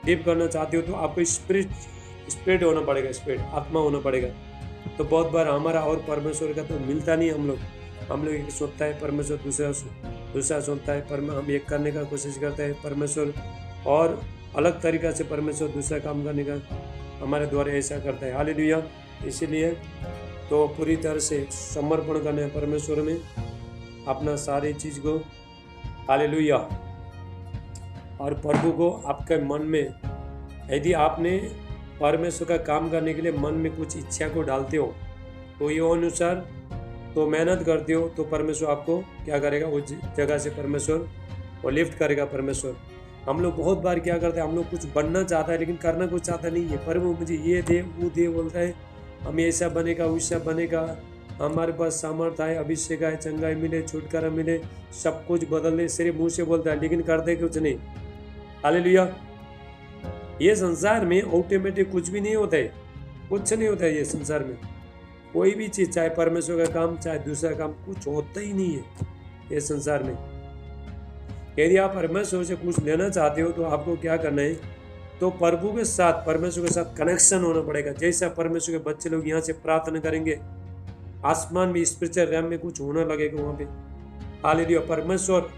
डीप करना चाहते हो तो आपको स्पिरिट होना पड़ेगा, स्पिरिट आत्मा होना पड़ेगा. तो बहुत बार हमारा और परमेश्वर का तो मिलता नहीं. हम लोग एक सोचता है, परमेश्वर दूसरा सोचता है. हम एक करने का कोशिश करते हैं, परमेश्वर और अलग तरीका से परमेश्वर दूसरा काम करने का हमारे द्वारा ऐसा करता है. हालेलुया. इसीलिए तो पूरी तरह से समर्पण करना है परमेश्वर में अपना सारी चीज़ को. हालेलुया. और प्रभु को आपके मन में, यदि आपने परमेश्वर का काम करने के लिए मन में कुछ इच्छा को डालते हो तो ये अनुसार तो मेहनत करते हो तो परमेश्वर आपको क्या करेगा, उस जगह से परमेश्वर वो लिफ्ट करेगा परमेश्वर. हम लोग बहुत बार क्या करते हैं, हम लोग कुछ बनना चाहता है लेकिन करना कुछ चाहता नहीं है. प्रभु मुझे ये दे वो दे बोलता है, हम ऐसा बनेगा वैसा बनेगा, हमारे पास सामर्थ्य है, अभिषेक है, चंगाई मिले, छुटकारा मिले, सब कुछ बदलने सिर्फ मुंह से बोलता है लेकिन करते कुछ नहीं. हालेलुया. ये संसार में ऑटोमेटिक कुछ भी नहीं होता है, कुछ नहीं होता है ये संसार में. कोई भी चीज़, चाहे परमेश्वर का काम चाहे दूसरा काम, कुछ होता ही नहीं है ये संसार में. यदि आप परमेश्वर से कुछ लेना चाहते हो तो आपको क्या करना है, तो प्रभु के साथ, परमेश्वर के साथ कनेक्शन होना पड़ेगा. जैसा परमेश्वर के बच्चे लोग यहाँ से प्रार्थना करेंगे, आसमान में स्पिरिचुअल रैम में कुछ होना लगेगा वहाँ पे. हालेलुया. परमेश्वर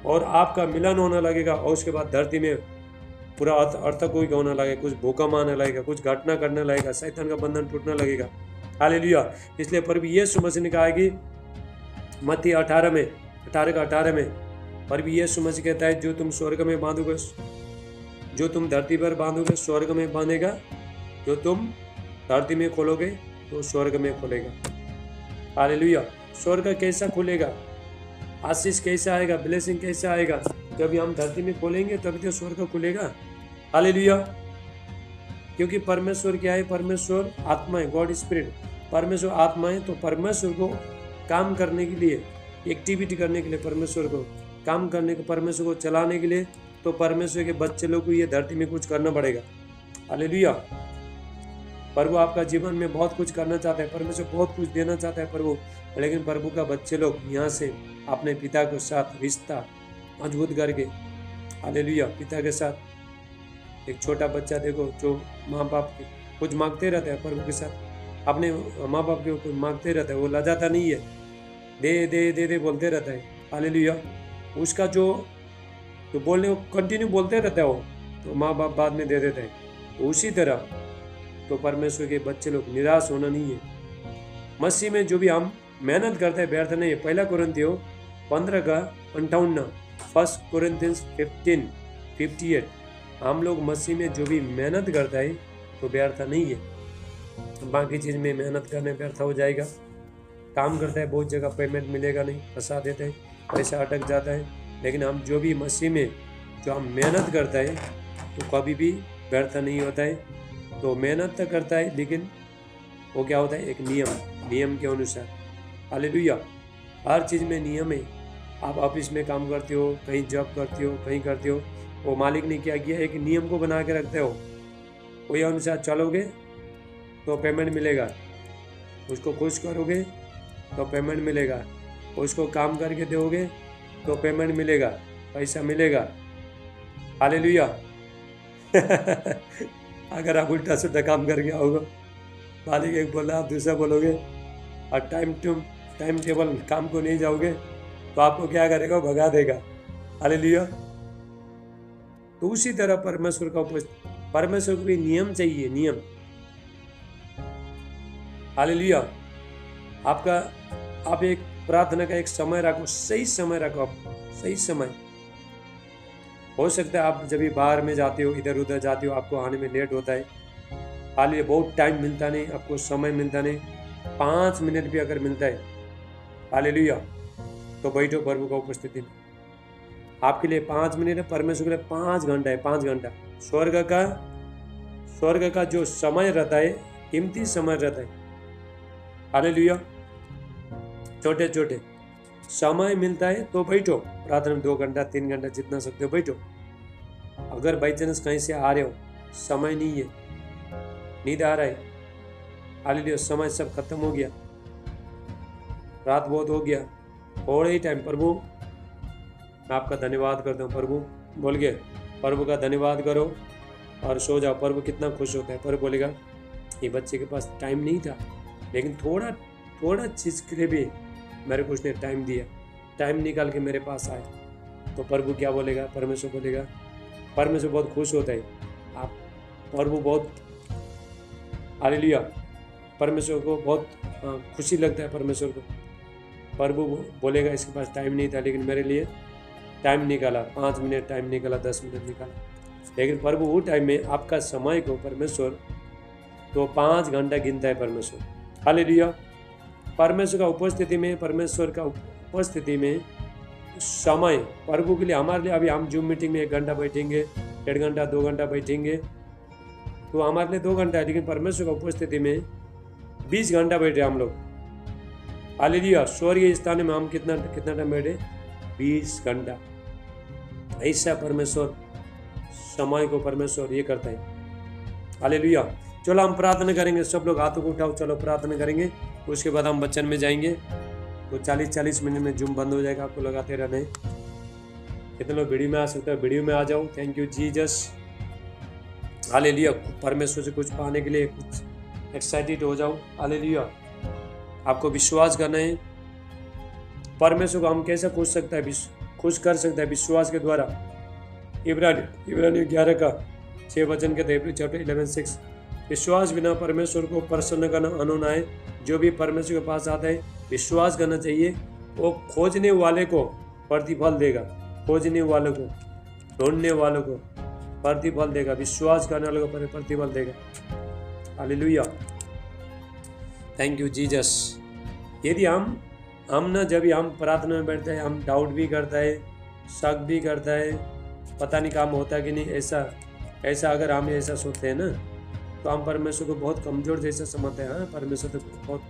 और आपका मिलन होना लगेगा और उसके बाद धरती में पूरा अर्थ कोई होना लगेगा, कुछ भूकंप आने लगेगा, कुछ घटना करने लगेगा, शैतान का बंधन टूटने लगेगा. हालेलुया. इसलिए प्रभु यीशु मसीह ने कहा है कि मत्ती 18 में प्रभु यीशु मसीह कहता है, जो तुम स्वर्ग में बांधोगे, जो तुम धरती पर बांधोगे स्वर्ग में बांधेगा, जो तुम धरती में खोलोगे तो स्वर्ग में खोलेगा. हालेलुया. स्वर्ग कैसा खुलेगा, आशीष कैसा आएगा, ब्लेसिंग कैसा आएगा, जब हम धरती में खोलेंगे तभी तो स्वर्ग खुलेगा. हालेलुया. क्योंकि परमेश्वर क्या है, परमेश्वर आत्मा है, गॉड स्पिरिट. परमेश्वर आत्मा है तो परमेश्वर को काम करने के लिए, एक्टिविटी करने के लिए, परमेश्वर को काम करने को, परमेश्वर को चलाने के लिए, तो परमेश्वर के बच्चे लोग को ये धरती में कुछ करना पड़ेगा. हालेलुया. प्रभु आपका जीवन में बहुत कुछ करना चाहता है, परमेश्वर बहुत कुछ देना चाहता है प्रभु, लेकिन प्रभु का बच्चे लोग यहाँ से अपने पिता के साथ रिश्ता मजबूत करके, हालेलुया, पिता के साथ. एक छोटा बच्चा देखो जो माँ बाप के कुछ मांगते रहता है, प्रभु के साथ अपने माँ बाप के कुछ मांगते रहता है, वो लजाता नहीं है, दे दे दे दे बोलते रहता है. हालेलुया. उसका जो बोलने को कंटिन्यू बोलते रहता है वो, तो माँ बाप बाद में दे देते हैं. तो उसी तरह तो परमेश्वर के बच्चे लोग निराश होना नहीं है. मसीह में जो भी हम मेहनत करते हैं व्यर्थ नहीं है. 1 कुरिन्थियों 15:58, 1 Corinthians 15:58. हम लोग मसीह में जो भी मेहनत करता है तो व्यर्थ नहीं है. बाकी चीज़ में मेहनत करने व्यर्थ हो जाएगा. काम करता है बहुत जगह पेमेंट मिलेगा नहीं, फंसा देते हैं, पैसा अटक जाता है. लेकिन हम जो भी मसीह में जो हम मेहनत करता है तो कभी भी व्यर्थ नहीं होता है. तो मेहनत तो करता है लेकिन वो क्या होता है, एक नियम के अनुसार. हालेलुया. हर चीज़ में नियम है. आप ऑफिस में काम करते हो, कहीं जॉब करते हो, कहीं करते हो, वो मालिक ने क्या किया, एक नियम को बना के रखते हो. वही अनुसार चलोगे तो पेमेंट मिलेगा, उसको खुश करोगे तो पेमेंट मिलेगा, उसको काम करके दोगे तो पेमेंट मिलेगा, पैसा मिलेगा। हालेलुया। अगर आप उल्टा सुल्टा काम करके आओगे, मालिक एक बोला आप दूसरा बोलोगे और टाइम टेबल काम को नहीं जाओगे तो आपको क्या करेगा, भगा देगा। हालेलुया। तो उसी तरह परमेश्वर को भी नियम चाहिए, नियम। हालेलुया। आप एक प्रार्थना का एक समय रखो, सही समय रखो, सही समय। हो सकता है आप जब भी बाहर में जाते हो, इधर उधर जाते हो, आपको आने में लेट होता है। हालेलुया। बहुत टाइम मिलता नहीं, आपको समय मिलता नहीं, 5 मिनट भी अगर मिलता है, हालेलुया, तो बैठो प्रभु का उपस्थिति में। आपके लिए 5 मिनट है, परमेश्वर के लिए 5 घंटा है, 5 घंटा। स्वर्ग का जो समय रहता है, कीमती समय रहता है। हालेलुया। छोटे छोटे समय मिलता है तो बैठो प्रार्थना में, 2 घंटा 3 घंटा जितना सकते हो बैठो। अगर बाई चांस कहीं से आ रहे हो, समय नहीं है, नींद आ रहा है, हालेलुया, समय सब खत्म हो गया, रात बहुत हो गया, थोड़े ही टाइम, प्रभु मैं आपका धन्यवाद करता हूँ। प्रभु बोल गए, प्रभु का धन्यवाद करो और सो जाओ। प्रभु कितना खुश होता है। प्रभु बोलेगा ये बच्चे के पास टाइम नहीं था, लेकिन थोड़ा चीज़ के लिए भी मेरे को उसने टाइम दिया, टाइम निकाल के मेरे पास आए। तो प्रभु क्या बोलेगा, परमेश्वर बोलेगा, परमेश्वर बहुत खुश होता है। आप प्रभु बहुत, हालेलुया, परमेश्वर को बहुत खुशी लगता है। परमेश्वर को प्रभु बोलेगा इसके पास टाइम नहीं था, लेकिन मेरे लिए टाइम निकाला, 5 मिनट टाइम निकाला, 10 मिनट निकाला। लेकिन प्रभु वो टाइम में आपका समय को परमेश्वर तो 5 घंटा गिनता है परमेश्वर। हालेलुया। परमेश्वर का उपस्थिति में, परमेश्वर का उपस्थिति में समय प्रभु के लिए, हमारे लिए, अभी हम जूम मीटिंग में 1 घंटा बैठेंगे, 1.5 घंटा 2 घंटा बैठेंगे तो हमारे लिए 2 घंटा है, लेकिन परमेश्वर का उपस्थिति में 20 घंटा बैठे हम लोग। हालेलुया। स्वर्गीय स्थान में हम कितना टाइम बैठे, 20 घंटा। ऐसा परमेश्वर समय को परमेश्वर ये करता है। हालेलुया। चलो हम प्रार्थना करेंगे, सब लोग हाथों को उठाओ, चलो प्रार्थना करेंगे, उसके बाद हम वचन में जाएंगे। तो 40 मिनट में जूम बंद हो जाएगा, आपको लगाते रहना है। कितने लोग वीडियो में आ सकते हो, वीडियो में आ जाओ। Thank you Jesus. हालेलुया। परमेश्वर से कुछ पाने के लिए कुछ एक्साइटेड हो जाओ। हालेलुया। आपको विश्वास करना है। परमेश्वर को हम कैसे खुश कर सकता है, विश्वास के द्वारा। इब्रानी 11 का 6 वचन के थे, चैप्टर 11:6, विश्वास बिना परमेश्वर को प्रसन्न करना अनहोना है। जो भी परमेश्वर के पास आता है, विश्वास करना चाहिए, वो खोजने वाले को प्रतिफल देगा, खोजने वालों को, ढूंढने वालों को प्रतिफल देगा, विश्वास करने वालों को प्रतिफल देगा। हालेलुया। Thank you Jesus. यदि हम ना, जब हम प्रार्थना में बैठते हैं, हम डाउट भी करता है, शक भी करता है, पता नहीं काम होता कि नहीं, ऐसा अगर हम ऐसा सोचते हैं ना, तो हम परमेश्वर को बहुत कमज़ोर जैसा समझते हैं। हाँ, परमेश्वर तो बहुत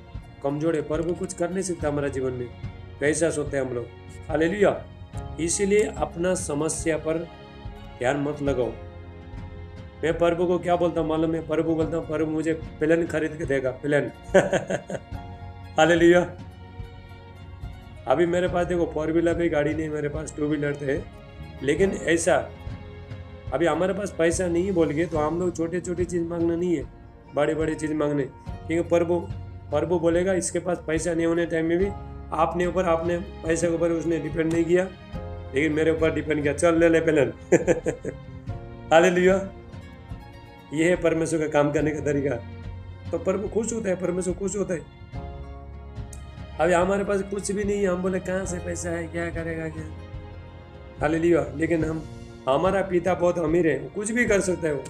कमज़ोर है, पर वो कुछ कर नहीं सकता हमारे जीवन में, कैसा सोचते हैं हम लोग। हालेलुया। इसीलिए अपना समस्या पर ध्यान मत लगाओ। मैं प्रभु को क्या बोलता हूँ मालूम है, प्रभु बोलता हूँ, प्रभु मुझे प्लेन खरीद के देगा, प्लेन। हालेलुया। अभी मेरे पास देखो 4 व्हीलर भी गाड़ी नहीं, मेरे पास 2 व्हीलर थे, लेकिन ऐसा अभी हमारे पास पैसा नहीं है बोल के तो हम लोग छोटे चीज़ मांगना नहीं है, बड़े चीज़ मांगने। क्योंकि प्रभु बोलेगा इसके पास पैसा नहीं होने टाइम में भी आपने पैसे के ऊपर उसने डिपेंड नहीं किया, लेकिन मेरे ऊपर डिपेंड किया, चल ले प्लेन। हालेलुया। ये है परमेश्वर का काम करने का तरीका। तो प्रभु खुश होता है, परमेश्वर खुश होता है। अभी हमारे पास कुछ भी नहीं है, हम बोले कहाँ से पैसा है, क्या करेगा क्या। हालेलुया। लेकिन हमारा पिता बहुत अमीर है, कुछ भी कर सकता है, वो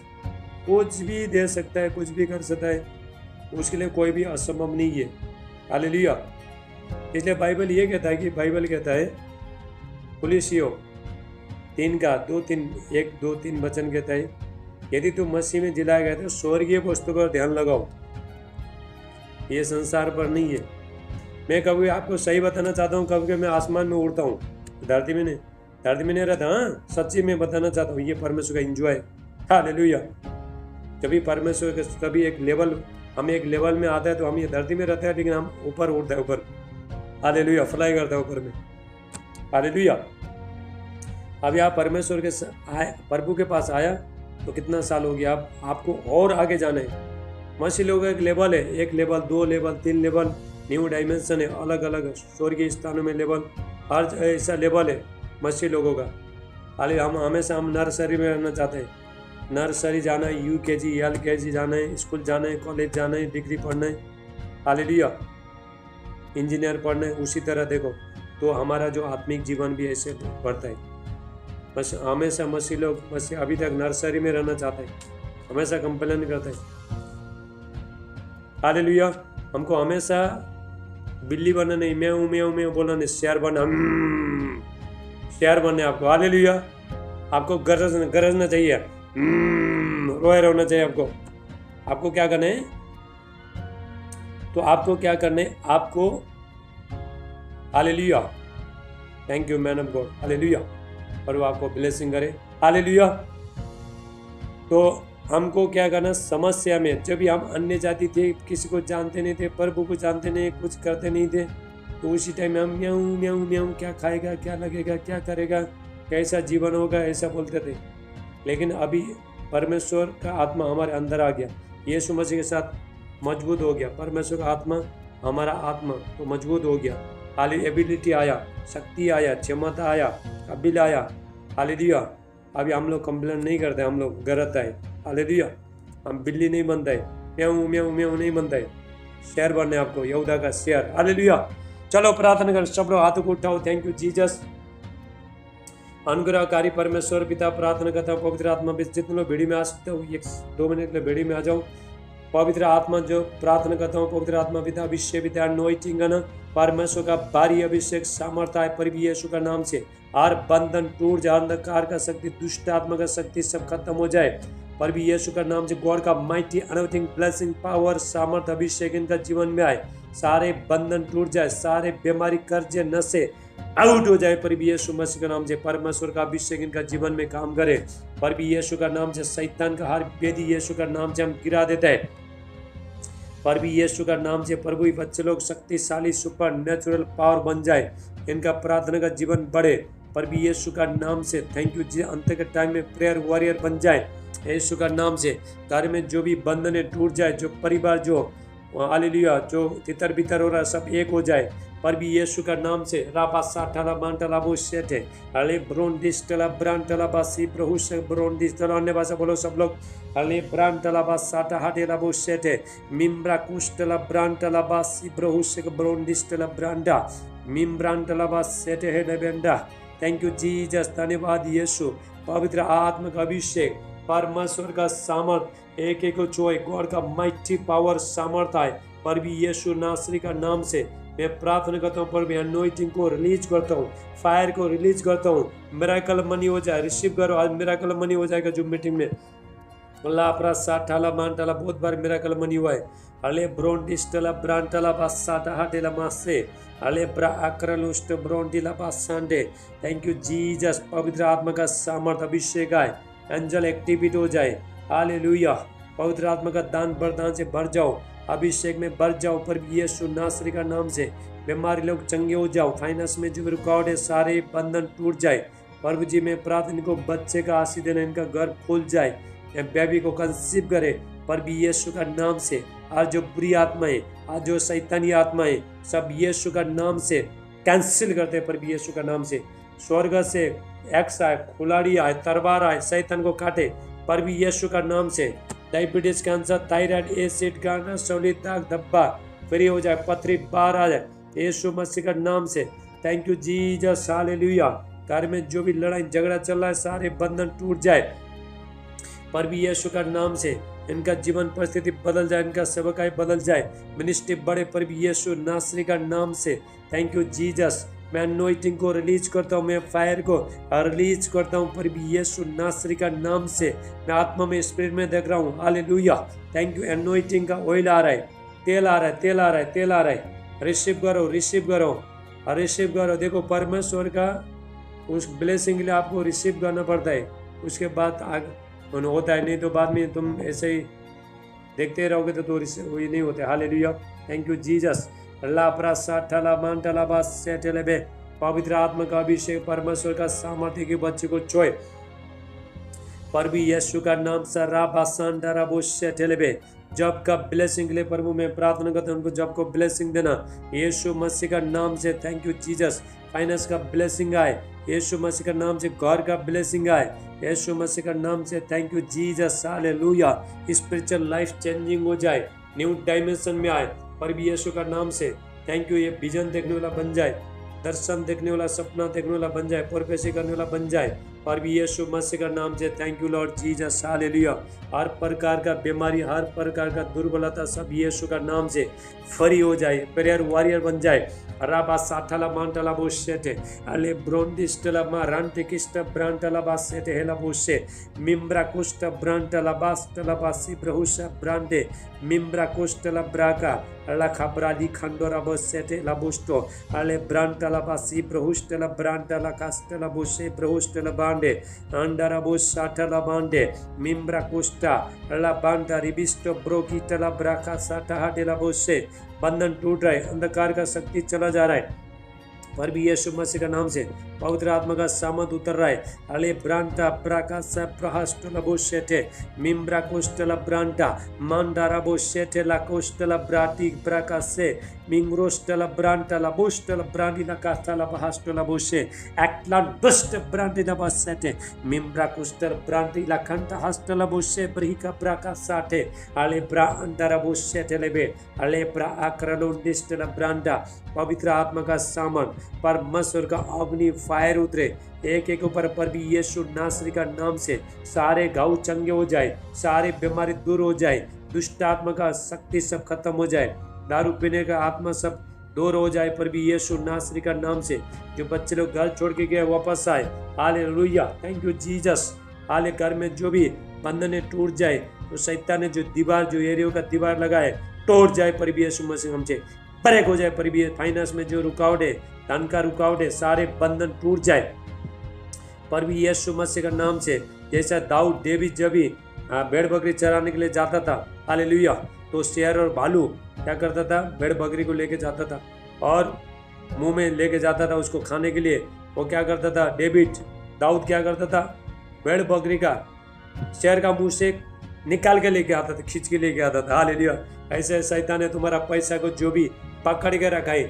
कुछ भी दे सकता है, कुछ भी कर सकता है, उसके लिए कोई भी असंभव नहीं है। हालेलुया। इसलिए बाइबल ये कहता है कि बाइबल कहता है कुलिसियों 1-2-3 वचन कहता है, यदि तुम मसीह में जिलाए गए तो स्वर्गीय वस्तु पर ध्यान लगाओ, ये संसार पर नहीं है। मैं कभी आपको सही बताना चाहता हूँ, कभी मैं आसमान में उड़ता हूँ, धरती में नहीं रहता। हाँ, सच्ची में बताना चाहता हूँ, ये परमेश्वर का एंजॉय। हालेलुया। कभी परमेश्वर के कभी हम एक लेवल में आता है तो हम ये धरती में रहते हैं, लेकिन हम ऊपर उड़ता है, ऊपर। हालेलुया। फ्लाई करता है ऊपर में। हालेलुया। अब आप परमेश्वर के प्रभु के पास आया तो कितना साल हो गया, आपको और आगे जाना है। मसीह लोगों का एक लेवल है, 1 level, 2 level, 3 level, new dimension है, अलग अलग स्वर्गीय स्थानों में लेवल, हर ऐसा लेवल है मसीह लोगों का। हाल हम हमेशा हम नर्सरी में रहना चाहते हैं, नर्सरी जाना है, UKG LKG जाना है, स्कूल जाना है, कॉलेज जाना है, डिग्री पढ़ना है, हालेलुया, इंजीनियर पढ़ना है। उसी तरह देखो तो हमारा जो आत्मिक जीवन भी ऐसे बढ़ता है। बस हमेशा मसीह लोग मसीह अभी तक नर्सरी में रहना चाहते हैं, हमेशा कंप्लेन करते हैं, हालेलुया। हमको हमेशा बिल्ली बनना नहीं, मैं बोलना नहीं, शेर बनना, शेर बनने आपको, हालेलुया। आपको गरजना चाहिए, रोए रहना चाहिए आपको क्या करना है, तो आपको क्या करना है, आपको, hallelujah, thank you man of God, hallelujah, और वो आपको ब्लेसिंग करे, हालेलुया। तो हमको क्या करना, समस्या में जब भी हम अन्य जाति थे, किसी को जानते नहीं थे, प्रभु को जानते नहीं, कुछ करते नहीं थे, तो उसी टाइम में हम म्याऊं म्याऊं म्याऊं, क्या खाएगा, क्या लगेगा, क्या करेगा, कैसा जीवन होगा, ऐसा बोलते थे। लेकिन अभी परमेश्वर का आत्मा हमारे अंदर आ गया, यीशु मसीह के साथ मजबूत हो गया, परमेश्वर का आत्मा, हमारा आत्मा तो मजबूत हो गया, हाली एबिलिटी आया, शक्ति आया, क्षमता आया, काबिल आया, हालेलुया। अभी हम लोग कंप्लेन नहीं करते, हम लोग गलत है, हालेलुया। हम बिल्ली नहीं बनता है, म्याऊं म्याऊं म्याऊं नहीं बनता है, शेर बनने आपको, यहूदा का शेर, हालेलुया। चलो प्रार्थना कर, सब लोग हाथ को उठाओ, थैंक यू जीसस। अनुग्रहकारी परमेश्वर पिता, प्रार्थना करता हूँ पवित्र आत्मा, जितने लोग भीड़ी में आ सकते हो 1-2 मिनट के लिए भीड़ी में आ जाओ। पवित्र आत्मा जो प्रार्थना करता हूँ, पवित्र आत्मा पिता, अभिषेक पिता, अनॉइंटिंग ना, परमेश्वर का भारी अभिषेक सामर्थ्य है प्रभु यीशु का नाम से, हर बंधन टूट जाए, अंधकार का शक्ति, दुष्ट आत्मा का शक्ति सब खत्म हो जाए प्रभु यीशु का नाम से। गॉड का माइटी अनॉइंटिंग ब्लेसिंग पावर सामर्थ्य अभिषेक इनका जीवन में आए, सारे बंधन टूट जाए, सारे बीमारी कर्जे नशे आउट हो जाए प्रभु यीशु मसीह का नाम से। परमेश्वर का अभिषेक इनका जीवन में काम करे प्रभु यीशु का नाम से। शैतान का हर वेदी यीशु का नाम से हम गिरा देते हैं प्रभु यीशु का नाम से। प्रभु ही बच्चे लोग शक्तिशाली सुपर नेचुरल पावर बन जाए, इनका प्रार्थना का जीवन बढ़े प्रभु यीशु का नाम से। थैंक यू जी, अंत के टाइम में प्रेयर वॉरियर बन जाए यीशु का नाम से। घर में जो भी बंधने टूट जाए, जो परिवार जो हालेलुया जो तितर बितर हो रहा है सब एक हो जाए प्रभु यीशु का नाम से। राबा साठाला मांटला बोशेटे हले ब्रोंडिस्टला ब्रांटला बासी प्रहुष ब्रोंडिस्टला, अन्य भाषा बोलो सब लोग। हले ब्रांटला बा साटा हाटेला बोशेटे मिम्ब्रा कुष्टला ब्रांटला बासी प्रहुष ब्रोंडिस्टला ब्रांडा मिम्ब्रांटला बासेटे हेडे बेंडा। थैंक यू जीसस, धन्यवाद यीशु। पवित्र आत्मा का अभिषेक, परमेश्वर का सामर्थ, एक एक को छुए, गॉड का माइटी पावर सामर्थ आए प्रभु यीशु नासरी का नाम से। मैं प्रार्थना करता हूँ प्रभु, अनॉइंटिंग को रिलीज करता हूँ, फायर को रिलीज करता हूँ, मिरेकल मनी हो जाए, रिसीव करो आज मिरेकल मनी हो जाएगा। जो मीटिंग में अल्लाह अपना साठाला मानटाला बहुत बार मिरेकल मनी हुआ है। हले ब्रोंडिस्टला ब्रांटला बासाटा हाटेला मासे हले ब्रा आक्रलुष्ट ब्रोंडिला बासांडे। थैंक यू जीसस, पवित्र आत्मा का सामर्थ अभिषेक आए, एंजल एक्टिवेट हो जाए, हालेलुया। पवित्र आत्मा का दान वरदान से भर जाओ, अभिषेक में बढ़ जाओ प्रभु यीशु नासरी का नाम से। बीमारी लोग चंगे हो जाओ, फाइनेंस में जो रुकावट है सारे बंधन टूट जाए प्रभु जी। मैं प्रार्थना को बच्चे का आशीष देना, इनका घर खुल जाए, बेबी को कंसीव करे प्रभु यीशु का नाम से। आज जो बुरी आत्मा है, आज जो शैतानी आत्मा है, सब यीशु का नाम से कैंसिल करते प्रभु यीशु का नाम से। स्वर्ग से एक्स आए, खुलाड़ी आए, तलवार आए, शैतान को काटे प्रभु यीशु का नाम से। डायबिटीज, कैंसर, थायराइड, एसिड, गाना, सौली, दाग धब्बा फ्री हो जाए, पथरी बाहर आ जाए यीशु मसीह का नाम से। Thank you Jesus, hallelujah. घर में जो भी लड़ाई झगड़ा चल रहा है सारे बंधन टूट जाए प्रभु यीशु का नाम से। इनका जीवन परिस्थिति बदल जाए, इनका सेवकाई बदल जाए, मिनिस्ट्री बढ़े प्रभु यीशु नासरी का नाम से। Thank you Jesus. मैं अनॉइंटिंग को रिलीज करता हूँ, मैं फायर को रिलीज करता हूँ प्रभु यीशु नासरी का नाम से। मैं आत्मा में स्पिरिट में देख रहा हूँ, हालेलुया। थैंक यू, अनॉइंटिंग का ऑयल आ रहा है, तेल आ रहा है, तेल आ रहा है, तेल आ रहा है। रिसीव करो, रिसीव करो, रिसीव करो। देखो परमेश्वर का उस ब्लेसिंग के लिए आपको रिसीव करना पड़ता है, उसके बाद आगे होता है, नहीं तो बाद में तुम ऐसे ही देखते रहोगे तो वही नहीं होते। Hallelujah, thank you Jesus. अल्लाह प्रा साठला मांटला बास सेटले बे पवित्र आत्मा का अभिषेक परमेश्वर का सामर्थ्य के बच्चे को छुए प्रभु यीशु का नाम से जब का ब्लेसिंग के लिए प्रभु मैं प्रार्थना करता हूँ, उनको जब को ब्लेसिंग देना यीशु मसीह का नाम से। Thank you Jesus. फाइनेंस का ब्लेसिंग आए यीशु मसीह का नाम से, घर का ब्लेसिंग आए यीशु मसीह का नाम से। Thank you Jesus, hallelujah. Spiritual life changing हो जाए, न्यू डायमेंशन में आए प्रभु यीशु का नाम से। Thank you. ये विजन देखने वाला बन जाए, दर्शन देखने वाला, सपना देखने वाला बन जाए, प्रोफेसी करने वाला बन जाए प्रभु यीशु मसीह का नाम से। Thank you Lord Jesus, hallelujah. हर प्रकार का बीमारी, हर प्रकार का दुर्बलता सब यीशु का नाम से फ्री हो जाए, प्रेयर वॉरियर बन जाए। राबा साथला मांटला बोशेटे अले ब्रोंडिस्टला मारांटे किस्ट ब्रांटला बासेटे हेला बोशे मिम्ब्रा कुष्ट ब्रांटला बास्टला बासी ब्रहुशा ब्रांडे मिम्ब्रा कुष्टला ब्राका अला खबराली खंडोरा बोसेटे ला बुष्टो अले ब्रांटला बासी ब्रहुष्टला ब्रांटला कास्टला बोशे ब्रहुष्टला बांडे अंडरा बोशाटला बांडे मिम्ब्रा कुष्टा अला बांडा रिबिस्टो ब्रोकीटला ब्राका साटा हाटेला बोशे। बंधन टूट रहा है, अंधकार का शक्ति चला जा रहा है प्रभु यीशु मसीह का नाम से। पवित्र आत्मा का सामर्थ उतर रहा है। अले ब्रांटा प्रकाश प्रहस्टल बोशेटे मिम्ब्रा कोस्टल ब्रांटा मांडारा बोशेटे ला कोस्टल ब्राटी प्रकाशे मिंग्रोस्टल ब्रांटला बोस्टल ब्रांडिना कास्टल बहास्टल बोशे एक्टलान बस्ट ब्रांडिना बसेटे मिम्ब्रा कोस्टल ब्रांडिला कंटा हस्टल बोशे ब्रिका प्रकाशाटे अले ब्रा अंडरा बोशेटे लेबे अले ब्रा आक्रलोंडिस्टल ब्रांडा। पवित्र आत्मा का सामर्थ, परमेश्वर का अग्नि फायर उतरे एक एक ऊपर प्रभु यीशु नासरी का नाम से। सारे घाव चंगे हो जाए, सारे बीमारी दूर हो जाए, दुष्ट आत्मा का शक्ति सब खत्म हो जाए, दारू पीने का आत्मा सब दूर हो जाए प्रभु यीशु नासरी का नाम से। जो बच्चे लोग घर छोड़ के गए वापस आए, हालेलुया। Thank you Jesus. हाले घर में जो भी बंधने टूट जाए, तो शैतान ने जो दीवार, जो एरियो का दीवार लगाए, टूट जाए प्रभु यीशु मसीह हमसे, ब्रेक हो जाए प्रभु। फाइनेंस में जो रुकावट है, धन का रुकावट है, सारे बंधन टूट जाए प्रभु यीशु मसीह का नाम से। जैसा दाऊद डेविड जब भी भेड़ बकरी चराने के लिए जाता था, हालेलुया, तो शेर और भालू क्या करता था, भेड़ बकरी को लेके जाता था और मुंह में लेके जाता था उसको खाने के लिए। वो क्या करता था, दाऊद क्या करता था, भेड़ बकरी का शेर का मुंह से निकाल के लेके आता था, खींच के लेके आता था, हालेलुया। ऐसे शैतान ने तुम्हारा पैसा को जो भी पकड़ के रखा है,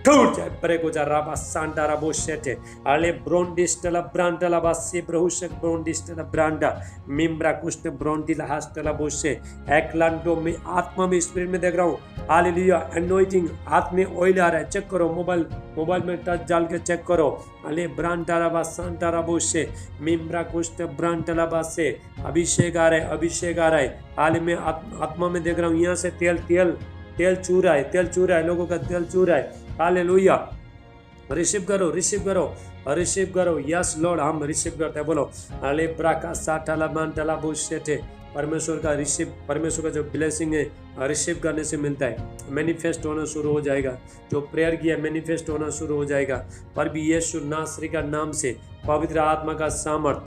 टूट जाए, ब्रेक हो जाए। राबा सांटारा बोशेटे अले ब्रोंडिस्टला ब्रांडला बासी ब्रहुशक ब्रोंडिस्टला ब्रांडा मिम्ब्रा कुष्ट ब्रोंडिला हास्टला बोशे एकलांडो में आत्मा में स्पिरिट में देख रहा हूँ, हालेलुया। एनॉइंटिंग हाथ में ऑयल आ रहा है, चेक करो, मोबाइल में टच डाल के चेक करो। अले ब्रांटारा बा सांटारा बोशे मिम्ब्रा कुष्ट ब्रांडला बासे अभिषेक आ रहा है, अभिषेक आ रहा है। हाल में आत्मा में देख रहा हूँ, यहाँ से तेल चू रहा है, लोगों का तेल चू रहा है, हालेलुया। रिसीव करो। यस लॉर्ड, हम रिसीव करते हैं, बोलो अले ब्राका साटाला मांटला बोशेटे। परमेश्वर का जो ब्लेसिंग है रिसीव करने से मिलता है, मैनिफेस्ट होना शुरू हो जाएगा। जो प्रेयर किया मैनिफेस्ट होना शुरू हो जाएगा प्रभु यीशु नासरी का नाम से। पवित्र आत्मा का सामर्थ,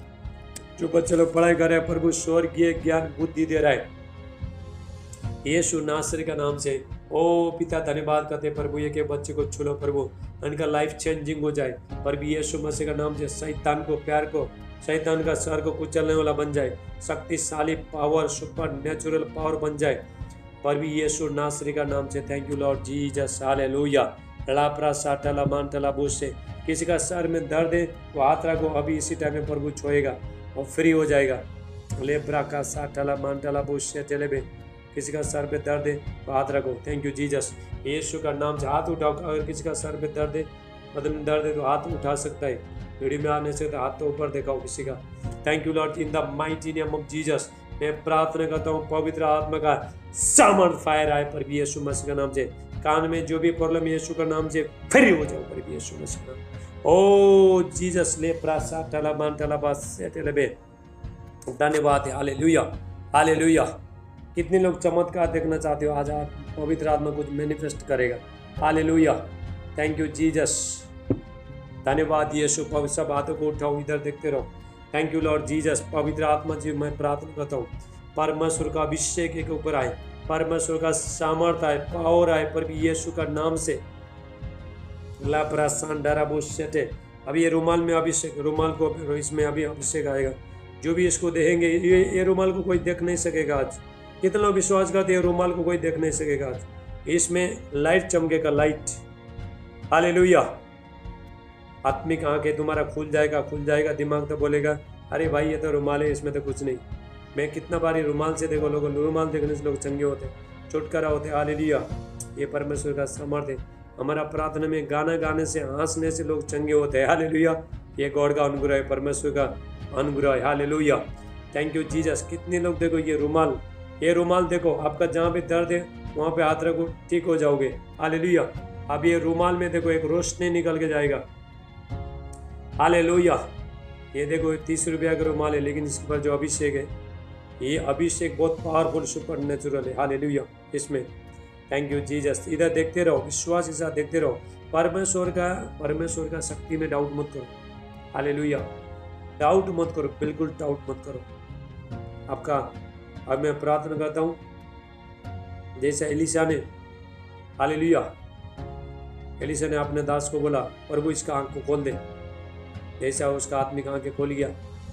जो बच्चे लोग पढ़ाई कर रहे हैं, प्रभु स्वर्गीय ज्ञान बुद्धि दे रहा है यीशु नासरी का नाम से। ओ पिता, धन्यवाद करते प्रभु, ये के बच्चे को छू लो प्रभु, उनका लाइफ चेंजिंग हो जाए प्रभु यीशु मसीह का नाम से। शैतान का सर को कुचलने वाला बन जाए, शक्तिशाली पावर, सुपर नेचुरल पावर बन जाए प्रभु यीशु नासरी का नाम से। Thank you Lord Jesus, hallelujah. लापरा साटला मांटला बोसे। किसी का सर में दर्द है वो हाथ रखो, अभी इसी टाइम में प्रभु छुएगा और फ्री हो जाएगा। लेब्रा का साटला मांटला बोसे टेलेबे। किसी का सर पे दर्द है तो हाथ रखो। थैंक यू जीसस, यीशु का नाम से हाथ उठाओ। अगर किसी का सर पे दर्द है, बदन में दर्द है, तो हाथ उठा सकता है। वीडियो में आने से तो हाथ तो ऊपर दिखाओ किसी का। Thank you Lord, in the mighty name of Jesus मैं प्रार्थना करता हूँ, पवित्र आत्मा का सामर्थ फायर आए प्रभु यीशु मसीह का नाम से। कान में जो भी प्रॉब्लम यीशु का नाम से फ्री हो जाओ प्रभु यीशु मसीह का नाम। ओ जीसस ले प्रासा टला मान टला बास टेलेबे। धन्यवाद है, हालेलुया हालेलुया। कितने लोग चमत्कार देखना चाहते हो, आज आप पवित्र आत्मा कुछ मैनिफेस्ट करेगा। हालेलुया, थैंक यू जीसस, धन्यवाद यीशु। पवित्र सब हाथों को उठाओ, इधर देखते रहो। Thank you Lord Jesus. पवित्र आत्मा जी मैं प्रार्थना करता हूँ, परमेश्वर का अभिषेक के ऊपर आए, परमेश्वर का सामर्थ आए, पावर आए प्रभु यीशु का नाम से। लापरासान डराबोशटे। अभी ये रुमाल में अभिषेक, रुमाल को इसमें अभी अभिषेक आएगा। जो भी इसको देखेंगे, ये रुमाल को कोई देख नहीं सकेगा आज। कितने लोग विश्वास करते हैं रुमाल को कोई देख नहीं सकेगा आज। इसमें लाइट चमकेगा, लाइट। हालेलुया। आत्मिक आंखें तुम्हारा खुल जाएगा। दिमाग तो बोलेगा अरे भाई ये तो रुमाल है, इसमें तो कुछ नहीं। मैं कितना बारी रुमाल से देखो, लोगों रुमाल देखने से लोग चंगे होते, छुटकारा होते। हालेलुया। ये परमेश्वर का सामर्थ्य है। हमारा प्रार्थना में गाना गाने से, हंसने से लोग चंगे होते हैं। हालेलुया। ये गॉड का अनुग्रह है, परमेश्वर का अनुग्रह है। हालेलुया। Thank you Jesus. कितने लोग देखो ये रुमाल देखो, आपका जहाँ पे दर्द है वहाँ पे हाथ रखो, ठीक हो जाओगे। हालेलुया। अब ये रुमाल में देखो एक रोशनी निकल के जाएगा। हालेलुया। ये देखो 30 रुपया का रुमाल है, लेकिन इसके पर जो अभिषेक है, ये अभिषेक बहुत पावरफुल, सुपर नेचुरल है। हालेलुया। इसमें थैंक यू जीसस। इधर देखते रहो, विश्वास के साथ देखते रहो। परमेश्वर का शक्ति में डाउट मत करो। हालेलुया। डाउट मत करो, बिल्कुल डाउट मत करो। आपका अब मैं प्रार्थना करता हूँ, जैसे एलिशा ने, हालेलुया, एलिशा ने अपने दास को बोला प्रभु इसका आंख को खोल दे। जैसा उसका आत्मिक आंखें खोल गया,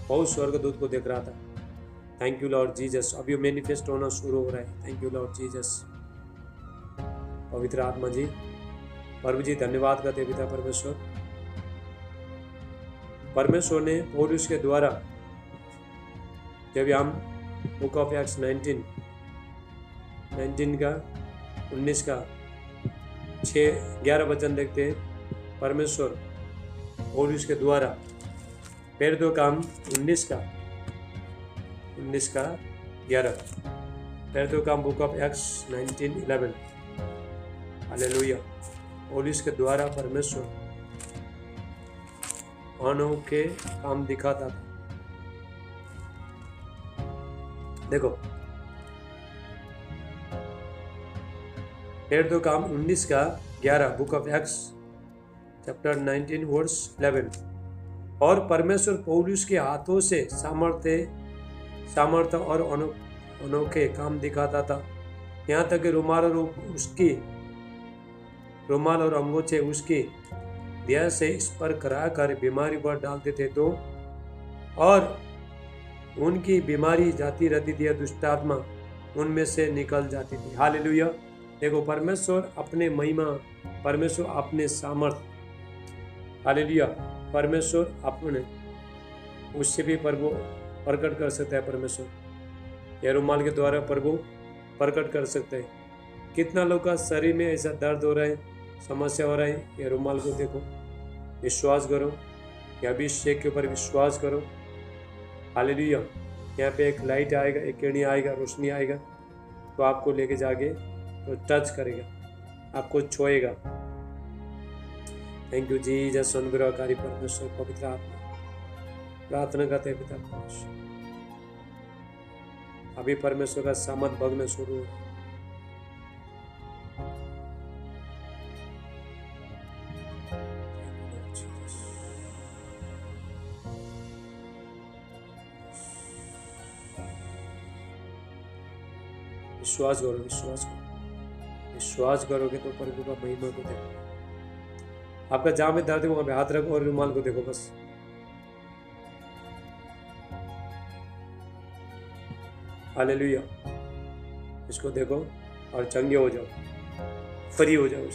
बहुत स्वर्गदूत को देख रहा था। Thank you Lord Jesus. अब ये मैनिफेस्ट होना शुरू हो रहा है। Thank you Lord Jesus. पवित्र आत्मा जी, प्रभु जी धन्यवाद करते पिता परमेश्वर। परमेश्वर ने पौलुस के द्वारा, जब हम बुक ऑफ एक्ट्स 19 का 19 का 6-11 वचन देखते हैं, परमेश्वर पौलुस के द्वारा फिर दो काम 19 का 11 फिर दो काम बुक ऑफ एक्ट्स 19:11। हालेलुया। पौलुस के द्वारा परमेश्वर अनोखे काम दिखाता था। देखो फिर दो काम 19 का 11 book of Acts chapter 19 verse 11। और परमेश्वर पौलुस के हाथों से सामर्थ्य और अनोखे काम दिखाता था, यहाँ तक कि रुमाल और अंगोछे उसकी देह से इस पर करा कर बीमारी पर डालते थे, तो और उनकी बीमारी जाती रहती थी, दुष्टात्मा उनमें से निकल जाती थी। हालेलुया। देखो परमेश्वर अपने महिमा, परमेश्वर अपने सामर्थ्य, हालेलुया, परमेश्वर अपने उससे भी प्रभु प्रकट कर सकता है। परमेश्वर ये रुमाल के द्वारा प्रभु प्रकट कर सकते हैं। कितना लोग का शरीर में ऐसा दर्द हो रहा है, समस्या हो रहा है, ये रुमाल को देखो, विश्वास करो, या अभिषेक के ऊपर विश्वास करो। हालेलुया। यहाँ पे एक लाइट आएगा, एक किरण आएगा, रोशनी आएगा, तो आपको लेके जाके तो टच करेगा, आपको छुएगा। Thank you Jesus. अनुग्रहकारी परमेश्वर, पवित्र आत्मा, प्रार्थना करते हैं पिता परमेश्वर, अभी परमेश्वर का सामर्थ भगना शुरू हो। विश्वास करोगे तो प्रभु का महिमा को देखो। आपका जहां में दर्द है वहां पे हाथ रखो और रुमाल को देखो बस। हालेलुया। इसको देखो और चंगे हो जाओ, फ्री हो जाओ।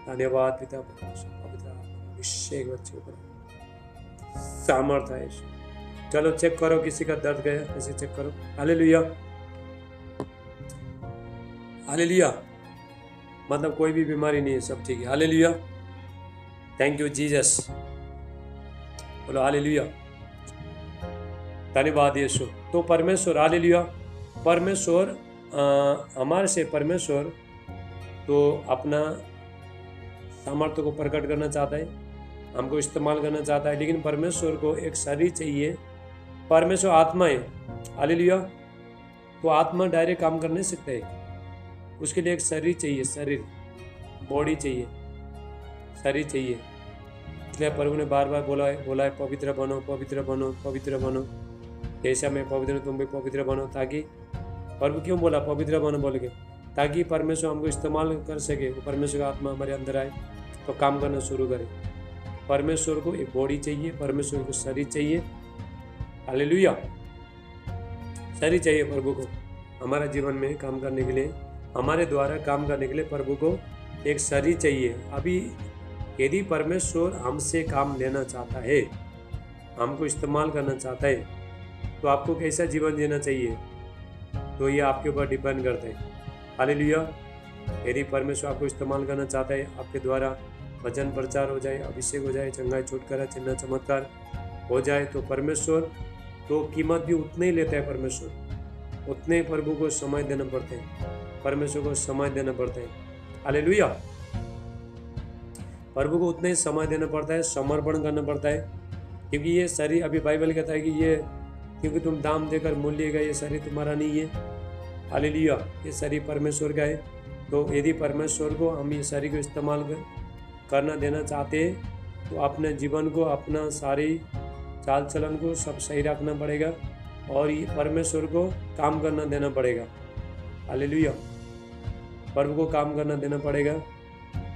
धन्यवाद पिता परमेश्वर, पवित्र अभिषेक बच्चे ऊपर सामर्थ है। चलो चेक करो, किसी का दर्द गया, किसी चेक करो। हालेलुया। हालेलुया। मतलब कोई भी बीमारी नहीं है, सब ठीक है। हालेलुया। Thank you Jesus. बोलो हालेलुया। धन्यवाद यीशु। तो परमेश्वर, हालेलुया, परमेश्वर हमारे से परमेश्वर तो अपना सामर्थ्य को प्रकट करना चाहता है, हमको इस्तेमाल करना चाहता है, लेकिन परमेश्वर को एक शरीर चाहिए। परमेश्वर आत्मा है। हालेलुया। तो आत्मा डायरेक्ट काम कर नहीं सकता है, उसके लिए एक शरीर चाहिए, शरीर, बॉडी चाहिए, शरीर चाहिए। इसलिए प्रभु ने बार बार बोला है पवित्र बनो, पवित्र बनो, पवित्र बनो। जैसा मैं पवित्र तुम भी पवित्र बनो, ताकि प्रभु क्यों बोला पवित्र बनो बोल के, ताकि परमेश्वर हमको इस्तेमाल कर सके, परमेश्वर का आत्मा हमारे अंदर आए तो काम करना शुरू करे। परमेश्वर को एक बॉडी चाहिए, परमेश्वर को शरीर चाहिए, हालेलुया, शरीर चाहिए प्रभु को हमारा जीवन में काम करने के लिए, हमारे द्वारा काम करने के लिए प्रभु को एक शरीर चाहिए। अभी यदि परमेश्वर हमसे काम लेना चाहता है, हमको इस्तेमाल करना चाहता है, तो आपको कैसा जीवन जीना चाहिए, तो ये आपके ऊपर डिपेंड करता है, हालेलुया। यदि परमेश्वर आपको इस्तेमाल करना चाहता है, आपके द्वारा वचन प्रचार हो जाए, अभिषेक हो जाए, चंगाई छुटकारा चिन्ह चमत्कार हो जाए, तो परमेश्वर तो कीमत भी उतने ही लेता है। परमेश्वर उतने प्रभु को समय देना पड़ता है, परमेश्वर को समय देना पड़ता है, हालेलुया। प्रभु को उतने ही समय देना पड़ता है, समर्पण करना पड़ता है, क्योंकि ये शरीर, अभी बाइबल कहता है कि ये क्योंकि तुम दाम देकर मूल्य का, ये शरीर तुम्हारा नहीं है, हालेलुया, ये शरीर परमेश्वर का है। तो यदि परमेश्वर को हम ये शरीर को इस्तेमाल करना देना चाहते हैं, तो अपने जीवन को, अपना सारी चाल चलन को सब सही रखना पड़ेगा और ये परमेश्वर को काम करना देना पड़ेगा, हालेलुया, प्रभु को काम करना देना पड़ेगा।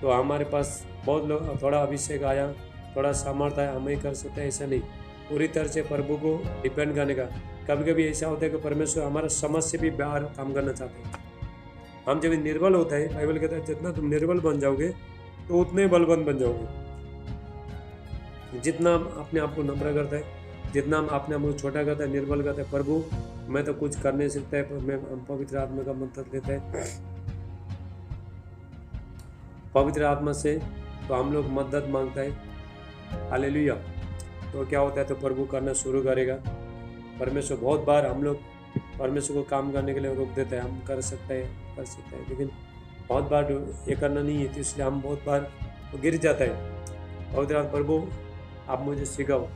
तो हमारे पास बहुत लोग, थोड़ा अभिषेक आया, थोड़ा सामर्थ्य आया, हम ही कर सकते हैं, ऐसा नहीं, पूरी तरह से प्रभु को डिपेंड करने का। कभी कभी ऐसा होता है कि परमेश्वर हमारा समझ से भी बाहर काम करना चाहते हैं। हम जब निर्बल होता है, बाइबल कहता है जितना तुम निर्बल बन जाओगे तो उतने बलवान बन जाओगे। जितना अपने आप को नम्र करता है, जितना हम अपने आप को छोटा करता है, निर्बल करता है, प्रभु मैं तो कुछ कर नहीं सकता है, मैं पवित्र आत्मा का मदद लेता है, पवित्र आत्मा से तो हम लोग मदद मांगता है, हालेलुया। तो क्या होता है, तो प्रभु करना शुरू करेगा। परमेश्वर बहुत बार हम लोग परमेश्वर को काम करने के लिए रोक देता है, हम कर सकते हैं, लेकिन बहुत बार ये करना नहीं है, तो इसलिए हम बहुत बार गिर जाता है। पवित्र प्रभु आप मुझे सिखाओ,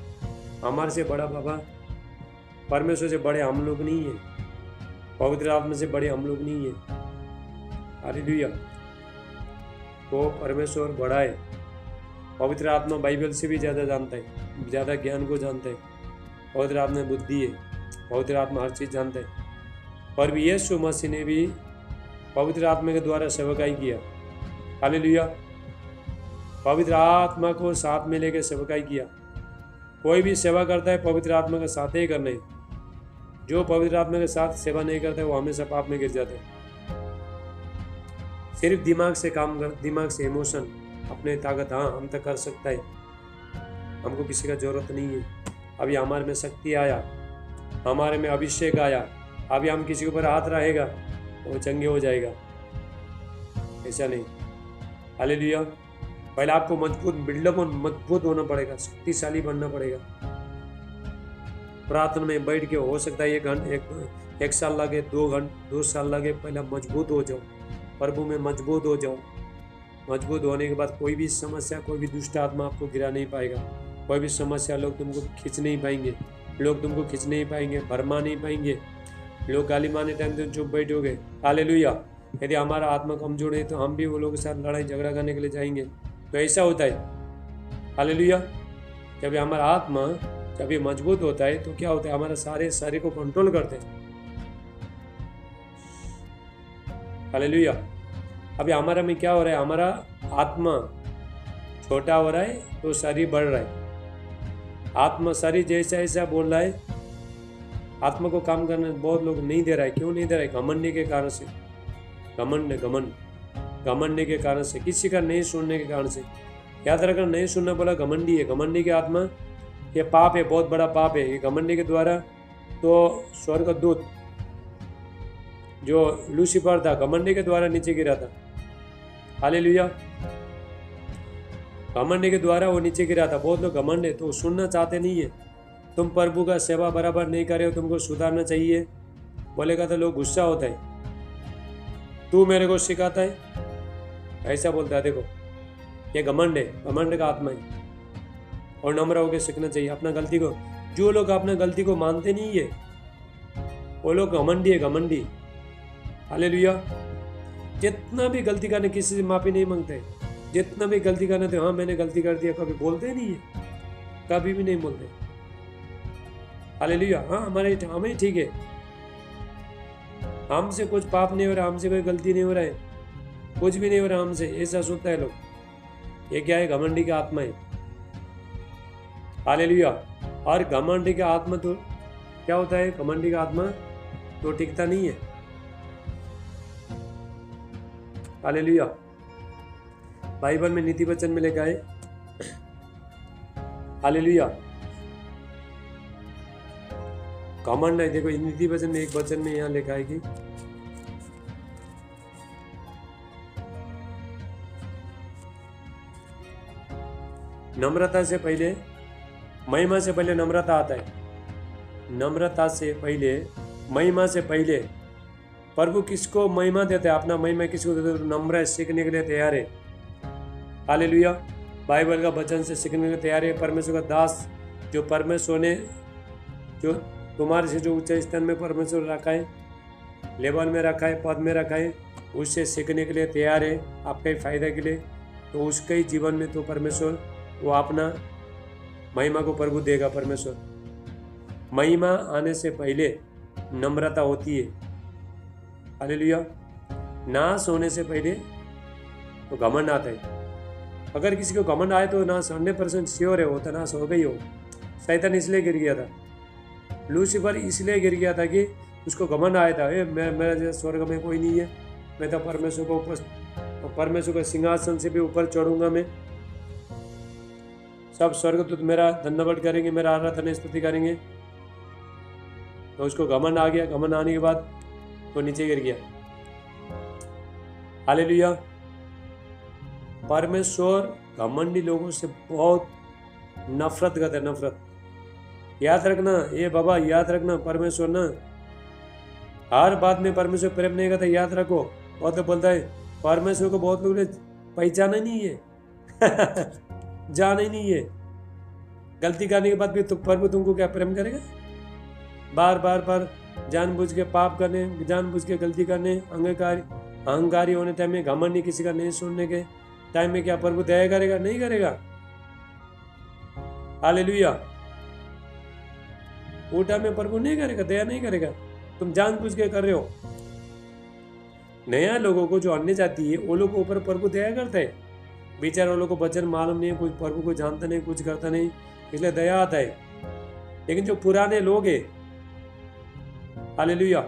हमारे से बड़ा बाबा, परमेश्वर से बड़े हम लोग नहीं है, पवित्र आत्मा से बड़े हम लोग नहीं है, हालेलुया। तो परमेश्वर बड़ा है, पवित्र आत्मा बाइबल से भी ज़्यादा जानता है, ज़्यादा ज्ञान को जानता है, पवित्र आत्मा बुद्धि है, पवित्र आत्मा हर चीज़ जानता है। पर यीशु मसीह ने भी पवित्र आत्मा के द्वारा सेवकाई किया, हालेलुया, पवित्र आत्मा को साथ में लेकर सेवकाई किया। कोई भी सेवा करता है पवित्र आत्मा के साथ ही करना है, जो पवित्र आत्मा के साथ सेवा नहीं करता है वो हमेशा पाप में गिर जाता है। सिर्फ दिमाग से काम कर, दिमाग से इमोशन, अपने ताकत, हाँ हम तो कर सकता है, हमको किसी का जरूरत नहीं है। अभी हमारे में शक्ति आया, हमारे में अभिषेक आया, अभी हम किसी के ऊपर हाथ रहेगा वो चंगे हो जाएगा, ऐसा नहीं, हालेलुया। पहले आपको मजबूत होना पड़ेगा, शक्तिशाली बनना पड़ेगा। प्रार्थना में बैठ के हो सकता है एक साल लगे, 2 साल लगे, पहले मजबूत हो जाओ, प्रभु में मजबूत हो जाओ। मजबूत होने के बाद कोई भी समस्या, कोई भी दुष्ट आत्मा आपको गिरा नहीं पाएगा, कोई भी समस्या लोग तुमको खींच नहीं पाएंगे, भरमा नहीं पाएंगे, लोग गाली मारने टाइम तुम चुप बैठोगे, हालेलुया। यदि हमारा आत्मा कमजोर है तो हम भी वो लोगों के साथ लड़ाई झगड़ा करने के लिए जाएंगे, तो ऐसा होता है, हालेलुया। जब हमारा आत्मा जब ये मजबूत होता है तो क्या होता है, हमारा सारे शरीर को कंट्रोल करते हैं, हालेलुया। अभी हमारा में क्या हो रहा है, हमारा आत्मा छोटा हो रहा है तो शरीर बढ़ रहा है। आत्मा शरीर जैसा ऐसा बोल रहा है, आत्मा को काम करने बहुत लोग नहीं दे रहा है। क्यों नहीं दे रहा है? घमंड के कारण से, घमंड के कारण से, किसी का नहीं सुनने के कारण से। याद रखना, नहीं सुनना बोला घमंडी है, घमंडी की आत्मा ये पाप है, बहुत बड़ा पाप है। ये घमंडी के द्वारा तो स्वर्ग दूत जो लूसीफर था, घमंडी के द्वारा नीचे गिरा था, हालेलुया। घमंड के द्वारा वो नीचे गिरा था। बहुत लोग घमंड है तो सुनना चाहते नहीं है। तुम प्रभु का सेवा बराबर नहीं कर रहे हो, तुमको सुधारना चाहिए बोलेगा तो लोग गुस्सा होता है, तू मेरे को सिखाता है, ऐसा बोलता है। देखो ये घमंड है, घमंड का आत्मा है, और नम्र होकर सीखना चाहिए अपना गलती को। जो लोग अपना गलती को मानते नहीं है वो लोग घमंडी है, घमंडी, हालेलुया। जितना भी गलती करने, किसी से माफी नहीं मांगते, जितना भी गलती करने तो हाँ मैंने गलती कर दिया, कभी बोलते नहीं है, कभी भी नहीं बोलते, हालेलुया। हाँ हमें ठीक है, हमसे कुछ पाप नहीं हो रहा, हमसे कोई गलती नहीं हो रहा है, कुछ भी नहीं हो रहा हमसे, ऐसा सोचता है लोग। ये क्या है? घमंडी की आत्मा है। हालेलुया। और घमंडी की आत्मा तो क्या होता है? घमंडी का आत्मा तो टिकता नहीं है। हालेलुया। बाइबल में नीति वचन में लिखा है, हालेलुया, घमंड है। देखो नीति वचन में एक वचन में यहाँ लिखा है कि नम्रता से पहले, महिमा से पहले नम्रता आता है। नम्रता से पहले, महिमा से पहले प्रभु किसको महिमा देते हैं? अपना महिमा किसको देते हैं? नम्र है, सीखने के लिए तैयार है। हालेलुया। बाइबल का वचन से सीखने के लिए तैयार है। परमेश्वर का दास जो परमेश्वर ने, जो तुम्हारे से जो ऊंचे स्थान में परमेश्वर रखा है, लेवल में रखा है, पद में रखा है, उससे सीखने के लिए तैयार है, आपके फायदे के लिए। तो उसके ही जीवन में तो परमेश्वर वो अपना महिमा को प्रभु देगा। परमेश्वर महिमा आने से पहले नम्रता होती है। हालेलुया। नाश होने से पहले तो घमंड आता है। अगर किसी को घमंड आए तो नाश 100% श्योर है, वो तो नाश हो गई हो। शैतान इसलिए गिर गया था, लूसीफर इसलिए गिर गया था कि उसको घमंड आया था, मेरा जैसा स्वर्ग में कोई नहीं है, मैं तो परमेश्वर को ऊपर, परमेश्वर के सिंहासन से भी ऊपर चढ़ूंगा, मैं सब स्वर्गदूत मेरा धन्यवाद करेंगे, मेरा आराधना स्तुति करेंगे। तो उसको घमंड आ गया। घमंड आने के बाद तो नीचे गिर गया। हालेलुया। परमेश्वर घमंडी लोगों से बहुत नफरत करता है, नफरत। याद रखना, ये बाबा याद रखना, परमेश्वर ना हर बात में परमेश्वर प्रेम नहीं करता, याद रखो। बहुत बोलता है परमेश्वर को, बहुत लोग ने पहचाना नहीं है जाना ही नहीं है। गलती करने के बाद भी तो प्रभु तुमको क्या प्रेम करेगा? बार बार जानबूझ के पाप करने, जानबूझ के गलती करने, अहंकारी होने टाइम में, घमंडी किसी का नहीं सुनने के टाइम में क्या प्रभु दया करेगा? नहीं करेगा। हालेलुया। वो टाइम में प्रभु नहीं करेगा, दया नहीं करेगा। तुम जानबूझ के कर रहे हो। नया लोगों को जो अन्य जाति है, वो लोग के ऊपर प्रभु दया करता है। बेचारे वो लोग को वचन मालूम नहीं है, कुछ प्रभु को जानता नहीं, कुछ करता नहीं, इसलिए दया आता है। लेकिन जो पुराने लोग हैं, हालेलुया,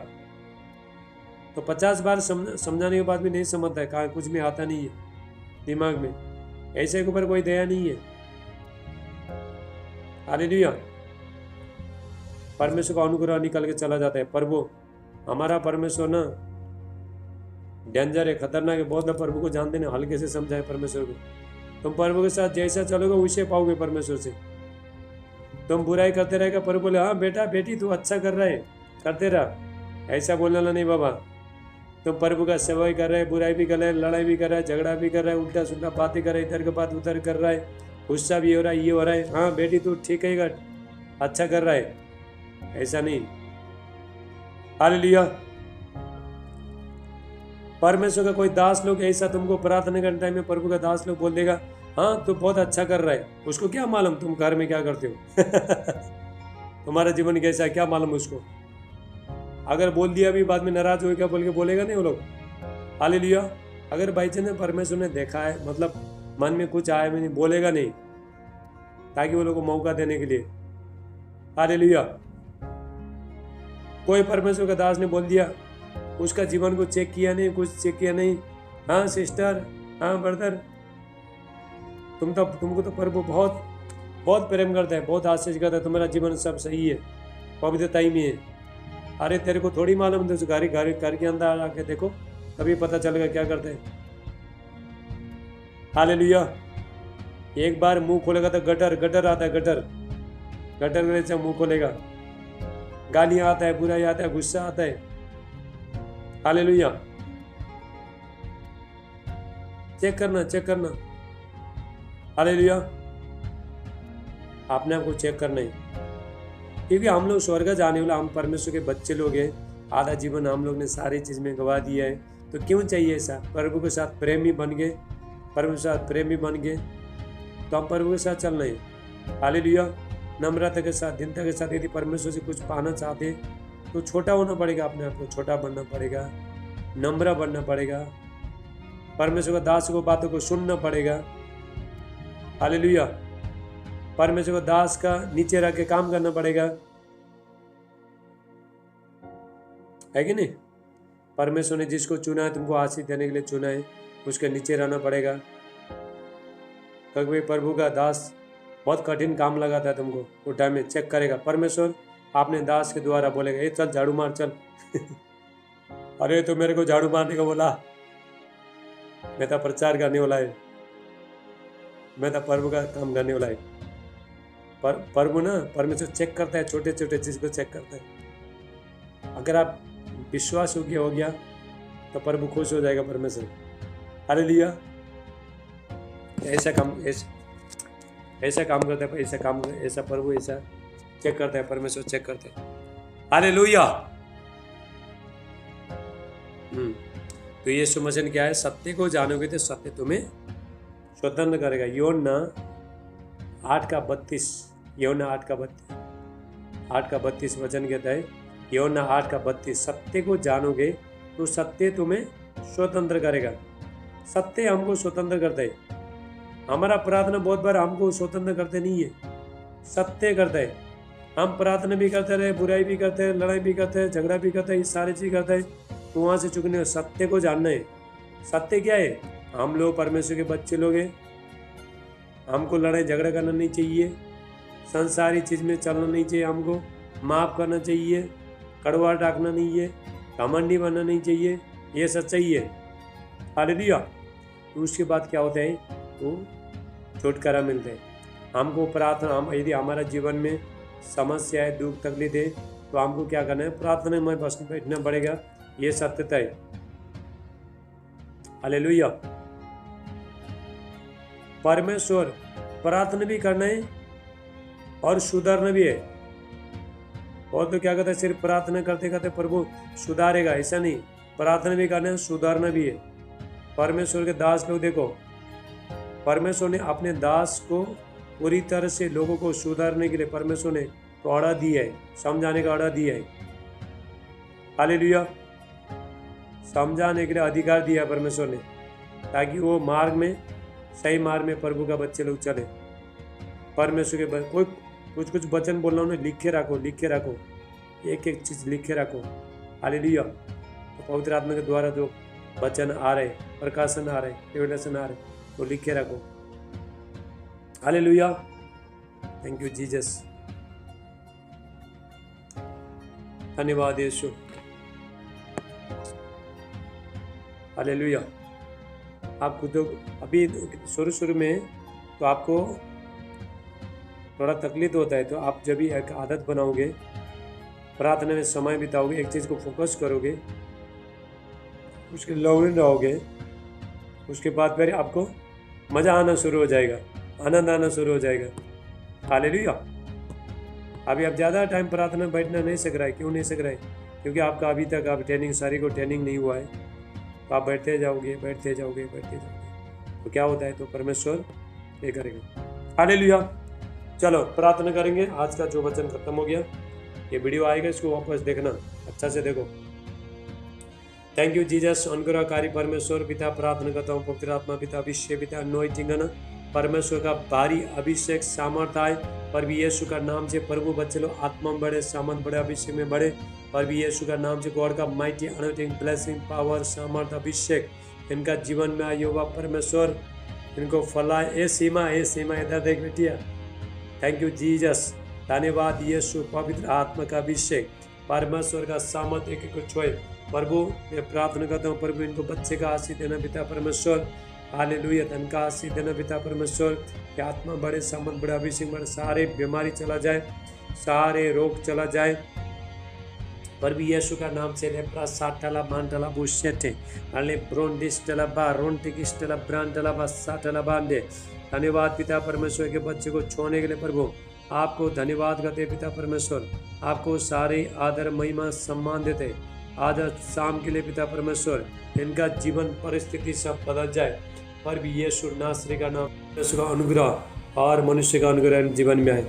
तो 50 बार समझाने के बाद भी नहीं समझता है, कहाँ कुछ भी आता नहीं है दिमाग में, ऐसे के ऊपर कोई दया नहीं है। हालेलुया। परमेश्वर का अनुग्रह निकल के चला जाता है। प्रभु हमारा परमेश्वर ना डेंजर है, खतरनाक है, बहुत प्रभु को जानते नहीं, हल्के से समझाए परमेश्वर को। तुम प्रभु के साथ जैसा चलोगे वैसे पाओगे परमेश्वर से। तुम बुराई करते रहेगा, प्रभु बोले हाँ बेटा बेटी तू अच्छा कर रहा है, करते रहा, ऐसा बोलने वाला नहीं बाबा। तुम प्रभु का सेवा कर रहे, बुराई भी कर रहे, लड़ाई भी कर रहा है, झगड़ा भी कर रहा है, उल्टा सुल्टा बातें कर रहा है, इधर की बात उधर कर रहा है, गुस्सा भी हो रहा है, ये हो रहा है, हाँ बेटी तू ठीक है, अच्छा कर रहा है, ऐसा नहीं। हालेलुया। परमेश्वर का कोई दास लोग ऐसा तुमको प्रार्थना करने टाइम में प्रभु का दास लोग बोल देगा हाँ तू बहुत अच्छा कर रहा है, उसको क्या मालूम तुम घर में क्या करते हो तुम्हारा जीवन कैसा है, क्या मालूम उसको। अगर बोल दिया भी बाद में नाराज हो क्या बोल के बोलेगा नहीं वो लोग। हालेलुया। अगर भाई ने परमेश्वर ने देखा है, मतलब मन में कुछ आया भी नहीं, बोलेगा नहीं, ताकि वो लोग को मौका देने के लिए। हालेलुया। कोई परमेश्वर का दास ने बोल दिया, उसका जीवन को चेक किया नहीं, कुछ चेक किया नहीं, हाँ सिस्टर, हाँ ब्रदर, तुमको तो प्रभु बहुत बहुत प्रेम करता है, बहुत आशीष करता है, तुम्हारा जीवन सब सही है, पवित्रताई में है। अरे तेरे को थोड़ी मालूम है, घर के अंदर आके देखो तभी पता चलेगा क्या करते हैं। हालेलुया। एक बार मुंह खोलेगा तो गटर आता है, गटर में से मुंह खोलेगा, गालियां आता है, बुराई आता है, गुस्सा आता है। हालेलुया। चेक करना। हालेलुया। आपने आपको चेक करना है, क्योंकि हम लोग स्वर्ग जाने वाला, हम परमेश्वर के बच्चे लोग हैं। आधा जीवन हम लोग ने सारी चीज में गवा दिया है, तो क्यों चाहिए ऐसा? प्रभु के साथ प्रेमी बन गए, प्रभु के साथ प्रेमी बन गए, तो हम प्रभु के साथ चलना है। हालेलुया। नम्रता के साथ, दीनता के साथ, यदि परमेश्वर से कुछ पाना चाहते तो छोटा होना पड़ेगा, अपने आप को छोटा बनना पड़ेगा, नम्र बनना पड़ेगा, परमेश्वर का दास को बातों को सुनना पड़ेगा। हालेलुया। परमेश्वर का दास का नीचे रख के काम करना पड़ेगा, है कि नहीं? परमेश्वर ने जिसको चुना है, तुमको आशीष देने के लिए चुना है, उसके नीचे रहना पड़ेगा। क्योंकि प्रभु का दास बहुत कठिन काम लगाता है तुमको, वो टाइम में चेक करेगा। परमेश्वर आपने दास के द्वारा बोलेगा, ए चल झाड़ू मार चल अरे तो मेरे को झाड़ू मारने को बोला, मैं तो प्रचार करने वाला है, मैं तो प्रभु का काम करने वाला है। प्रभु ना, परमेश्वर चेक करता है, छोटे छोटे चीज को चेक करता है। अगर आप विश्वास हो गया तो प्रभु खुश हो जाएगा परमेश्वर। हालेलुया। ऐसा काम करता है, ऐसा प्रभु ऐसा चेक करता है, परमेश्वर चेक करते हैं। हालेलुया। तो यीशु मसीह ने क्या है, सत्य को जानोगे तो सत्य तुम्हें स्वतंत्र करेगा। यूहन्ना 8:32, यूहन्ना 8:32 वचन कहता है, यूहन्ना 8:32, सत्य को जानोगे तो सत्य तुम्हें स्वतंत्र करेगा। सत्य हमको स्वतंत्र करता है। हमारा प्रार्थना बहुत बार हमको स्वतंत्र करते नहीं है, सत्य करता है। हम प्रार्थना भी करते रहे, बुराई भी करते हैं, लड़ाई भी करते हैं, झगड़ा भी करते हैं, ये सारी चीज करते हैं, तो वहां से चुकने। सत्य को जानना है। सत्य क्या है? हम लोग परमेश्वर के बच्चे लोग हैं, हमको लड़ाई झगड़ा करना नहीं चाहिए, संसारी चीज में चलना नहीं चाहिए, हमको माफ करना चाहिए, कड़वा डाकना नहीं है, घमंडी बनना नहीं चाहिए, ये सच्चाई है। हालेलुया। तो उसके बाद क्या होता है, तो छुटकारा मिलता है हमको। प्रार्थना, हम यदि हमारा जीवन में समस्या है, दुख तकलीफ है, तो हमको क्या करना है, प्रार्थना में बस बैठना पड़ेगा। ये सत्यता है। हालेलुया। परमेश्वर प्रार्थना भी करना है और सुधारना भी है। और तो क्या कहता है, सिर्फ प्रार्थना करते करते प्रभु सुधारेगा, ऐसा नहीं। प्रार्थना भी करना है, सुधारना भी है। परमेश्वर के दास लोग देखो, परमेश्वर ने अपने दास को पूरी तरह से लोगों को सुधारने के लिए परमेश्वर ने तो ऑर्डर दिया है, समझाने का ऑर्डर दिया है। हालेलुया। समझाने के लिए अधिकार दिया है परमेश्वर ने, ताकि वो मार्ग में, सही मार्ग में प्रभु का बच्चे लोग चले। परमेश्वर के कोई कुछ वचन बोल रहा हूँ, लिखे रखो, एक एक चीज लिखे रखो। हालेलुया। तो पवित्र आत्मा के द्वारा जो वचन आ रहे, प्रकाशन आ रहे, रिवलेशन आ रहे, तो लिखे रखो। हालेलुया। Thank you Jesus. धन्यवाद यीशु। हालेलुया। आपको तो अभी शुरू में तो आपको थोड़ा तकलीफ होता है, तो आप जब भी एक आदत बनाओगे, प्रार्थना में समय बिताओगे, एक चीज़ को फोकस करोगे, उसके लौन रहोगे, उसके बाद फिर आपको मज़ा आना शुरू हो जाएगा, आनंद आना शुरू हो जाएगा। हालेलुया। अभी आप ज़्यादा टाइम प्रार्थना में बैठना नहीं सक रहा है। क्यों नहीं सक रहा है? क्योंकि आपका अभी तक आप ट्रेनिंग नहीं हुआ है। तो आप बैठते जाओगे। तो क्या होता है, तो परमेश्वर ये करेगा। हालेलुया। चलो प्रार्थना करेंगे। आज का जो वचन खत्म हो गया, ये वीडियो आएगा, इसको वापस देखना, अच्छा से देखो। Thank you Jesus. अनुग्रहकारी परमेश्वर पिता, प्रार्थना करता हूँ पवित्र आत्मा पिता, अभिषेक पिता, अनॉइंटिंग ना परमेश्वर का भारी अभिषेक सामर्थ्य आए। प्रभु यीशु का नाम से प्रभु बच्चे लोग आत्मा में बढ़े, सामर्थ बढ़े, अभिषेक में बढ़े। प्रभु यीशु का नाम से गॉड का माइटी अनॉइंटिंग, ब्लेसिंग, पावर, सामर्थ, अभिषेक इनका जीवन में आए। होगा परमेश्वर इनको फैलाए। ए सीमा इधर देख बेटिया। Thank you Jesus. धन्यवाद यीशु। पवित्र आत्मा का अभिषेक, परमेश्वर का सामर्थ एक को छुए। प्रभु मैं प्रार्थना करता हूँ, प्रभु इनको बच्चे का आशीष देना पिता परमेश्वर। हालेलुया। धन का आशीष देना पिता परमेश्वर। कि आत्मा बढ़े, सामर्थ बढ़े, अभिषेक बढ़े, सारे बीमारी चला जाए, सारे रोग चला जाए। प्रभु यीशु का नाम से लेप्रा साटला मांटला बुशेटे अले ब्रोंडिस्टला बा रोंटिकिस्टला ब्रांटला बा साटला बांडे। धन्यवाद पिता परमेश्वर के बच्चे को छोड़ने के लिए प्रभु आपको धन्यवाद करते पिता परमेश्वर। आपको सारे आदर, महिमा, सम्मान देते आज शाम के लिए पिता परमेश्वर। इनका जीवन परिस्थिति सब बदल जाए। पर भी यीशु नासरी का नाम, यीशु का अनुग्रह और मनुष्य का अनुग्रह जीवन में आए।